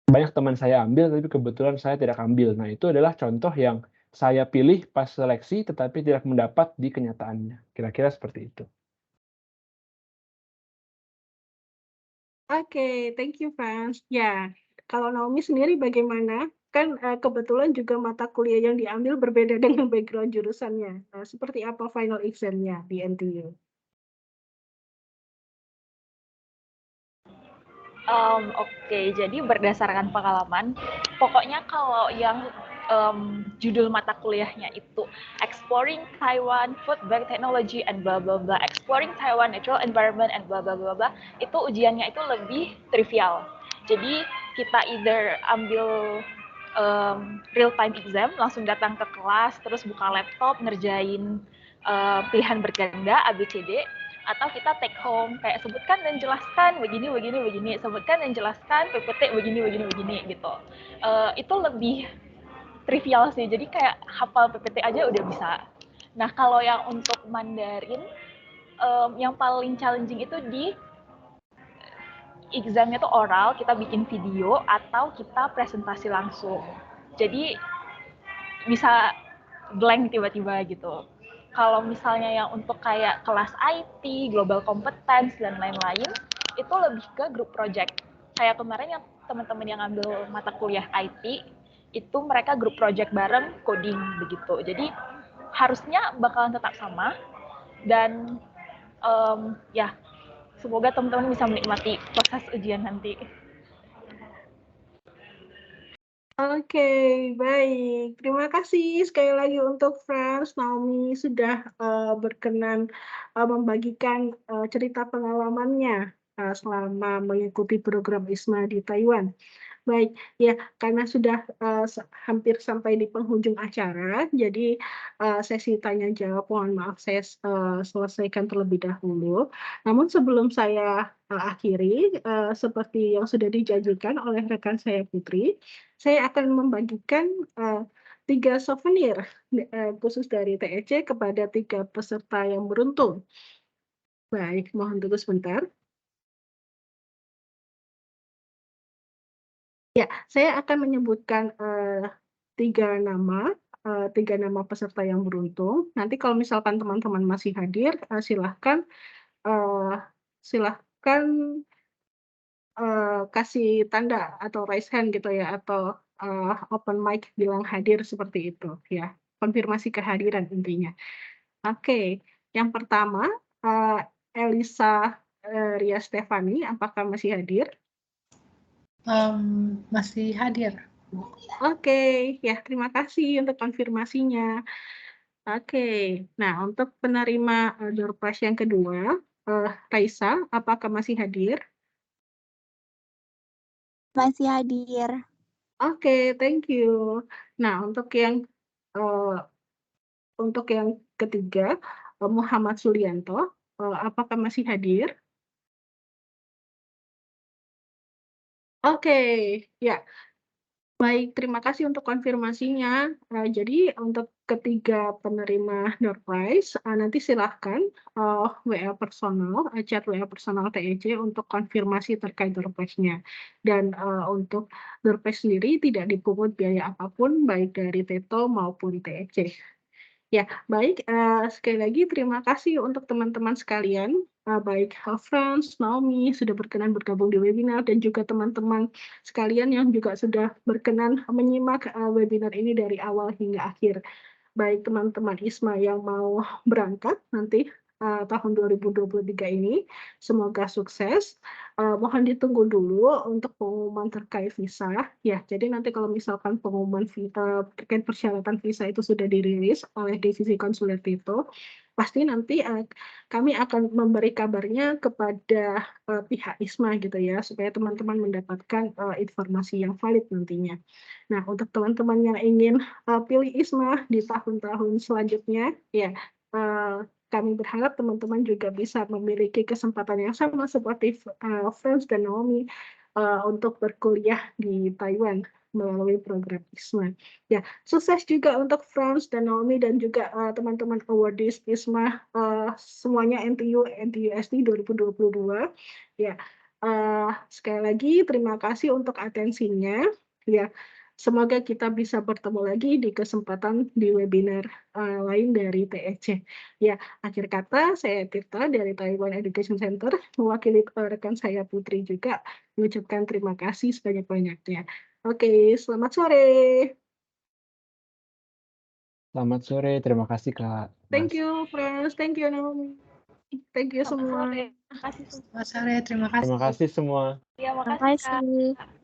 banyak teman saya ambil, tapi kebetulan saya tidak ambil. Nah, itu adalah contoh yang saya pilih pas seleksi, tetapi tidak mendapat di kenyataannya. Kira-kira seperti itu. Oke, thank you, Frans. Ya, kalau Naomi sendiri bagaimana? Kan kebetulan juga mata kuliah yang diambil berbeda dengan background jurusannya. Seperti apa final exam-nya di NTU? Oke, jadi berdasarkan pengalaman, pokoknya kalau yang judul mata kuliahnya itu Exploring Taiwan Food Bank Technology and blah blah blah, Exploring Taiwan Natural Environment and blah blah blah blah, itu ujiannya itu lebih trivial. Jadi kita either ambil real time exam, langsung datang ke kelas, terus buka laptop, ngerjain pilihan berganda ABCD, atau kita take home kayak sebutkan dan jelaskan begini, sebutkan dan jelaskan PPT begini gitu. Itu lebih trivial sih, jadi kayak hafal PPT aja udah bisa. Nah, kalau yang untuk Mandarin, yang paling challenging itu di examnya tuh oral, kita bikin video atau kita presentasi langsung. Jadi bisa blank tiba-tiba gitu. Kalau misalnya yang untuk kayak kelas IT, global competence, dan lain-lain, itu lebih ke group project. Kayak kemarin yang teman-teman yang ambil mata kuliah IT, itu mereka group project bareng coding begitu. Jadi harusnya bakalan tetap sama, dan ya semoga teman-teman bisa menikmati proses ujian nanti. Oke, baik. Terima kasih sekali lagi untuk Frans, Naomi sudah berkenan membagikan cerita pengalamannya selama mengikuti program ISMA di Taiwan. Baik, ya karena sudah hampir sampai di penghujung acara, jadi sesi tanya jawab mohon maaf saya selesaikan terlebih dahulu. Namun sebelum saya akhiri, seperti yang sudah dijanjikan oleh rekan saya Putri, saya akan membagikan 3 souvenir khusus dari TEC kepada 3 peserta yang beruntung. Baik, mohon tunggu sebentar. Ya, saya akan menyebutkan 3 nama peserta yang beruntung. Nanti kalau misalkan teman-teman masih hadir, silahkan kasih tanda atau raise hand gitu ya, atau open mic bilang hadir seperti itu ya. Konfirmasi kehadiran intinya. Oke, yang pertama Elisa Ria Stefani, apakah masih hadir? Masih hadir. Oke, ya terima kasih untuk konfirmasinya. Oke, nah untuk penerima door prize yang kedua, Raisa, apakah masih hadir? Masih hadir. Oke, thank you. Nah, untuk yang ketiga, Muhammad Sulianto, apakah masih hadir? Oke, ya. Baik, terima kasih untuk konfirmasinya. Jadi untuk ketiga penerima door prize, nanti silahkan WA personal, chat WA personal TEC untuk konfirmasi terkait door prize-nya. Dan untuk door prize sendiri tidak dipungut biaya apapun, baik dari TETO maupun TEC. Ya, baik, sekali lagi terima kasih untuk teman-teman sekalian, baik Frans, Naomi sudah berkenan bergabung di webinar dan juga teman-teman sekalian yang juga sudah berkenan menyimak webinar ini dari awal hingga akhir. Baik teman-teman ISMA yang mau berangkat nanti tahun 2023 ini, semoga sukses. Mohon ditunggu dulu untuk pengumuman terkait visa. Ya, jadi nanti kalau misalkan pengumuman terkait persyaratan visa itu sudah dirilis oleh divisi konsuler TITO, pasti nanti kami akan memberi kabarnya kepada pihak ISMA gitu ya, supaya teman-teman mendapatkan informasi yang valid nantinya. Nah, untuk teman-teman yang ingin pilih ISMA di tahun-tahun selanjutnya, ya kami berharap teman-teman juga bisa memiliki kesempatan yang sama seperti Frans dan Naomi untuk berkuliah di Taiwan melalui program ISMA. Ya, sukses juga untuk Frans dan Naomi dan juga teman-teman awardees ISMA semuanya NTU NTUSD 2022. Ya, sekali lagi terima kasih untuk atensinya. Ya, semoga kita bisa bertemu lagi di kesempatan di webinar lain dari TEC. Ya, akhir kata saya Tirta dari Taiwan Education Center, mewakili rekan saya Putri juga mengucapkan terima kasih sebanyak-banyaknya. Oke, selamat sore. Selamat sore, terima kasih Kak. Thank Mas. you, friends. Thank you, Naomi. Thank you Selamat semua. sore. Terima kasih semua. Selamat sore, terima kasih. Terima kasih semua. Ya, Terima makasih Kak. kasih.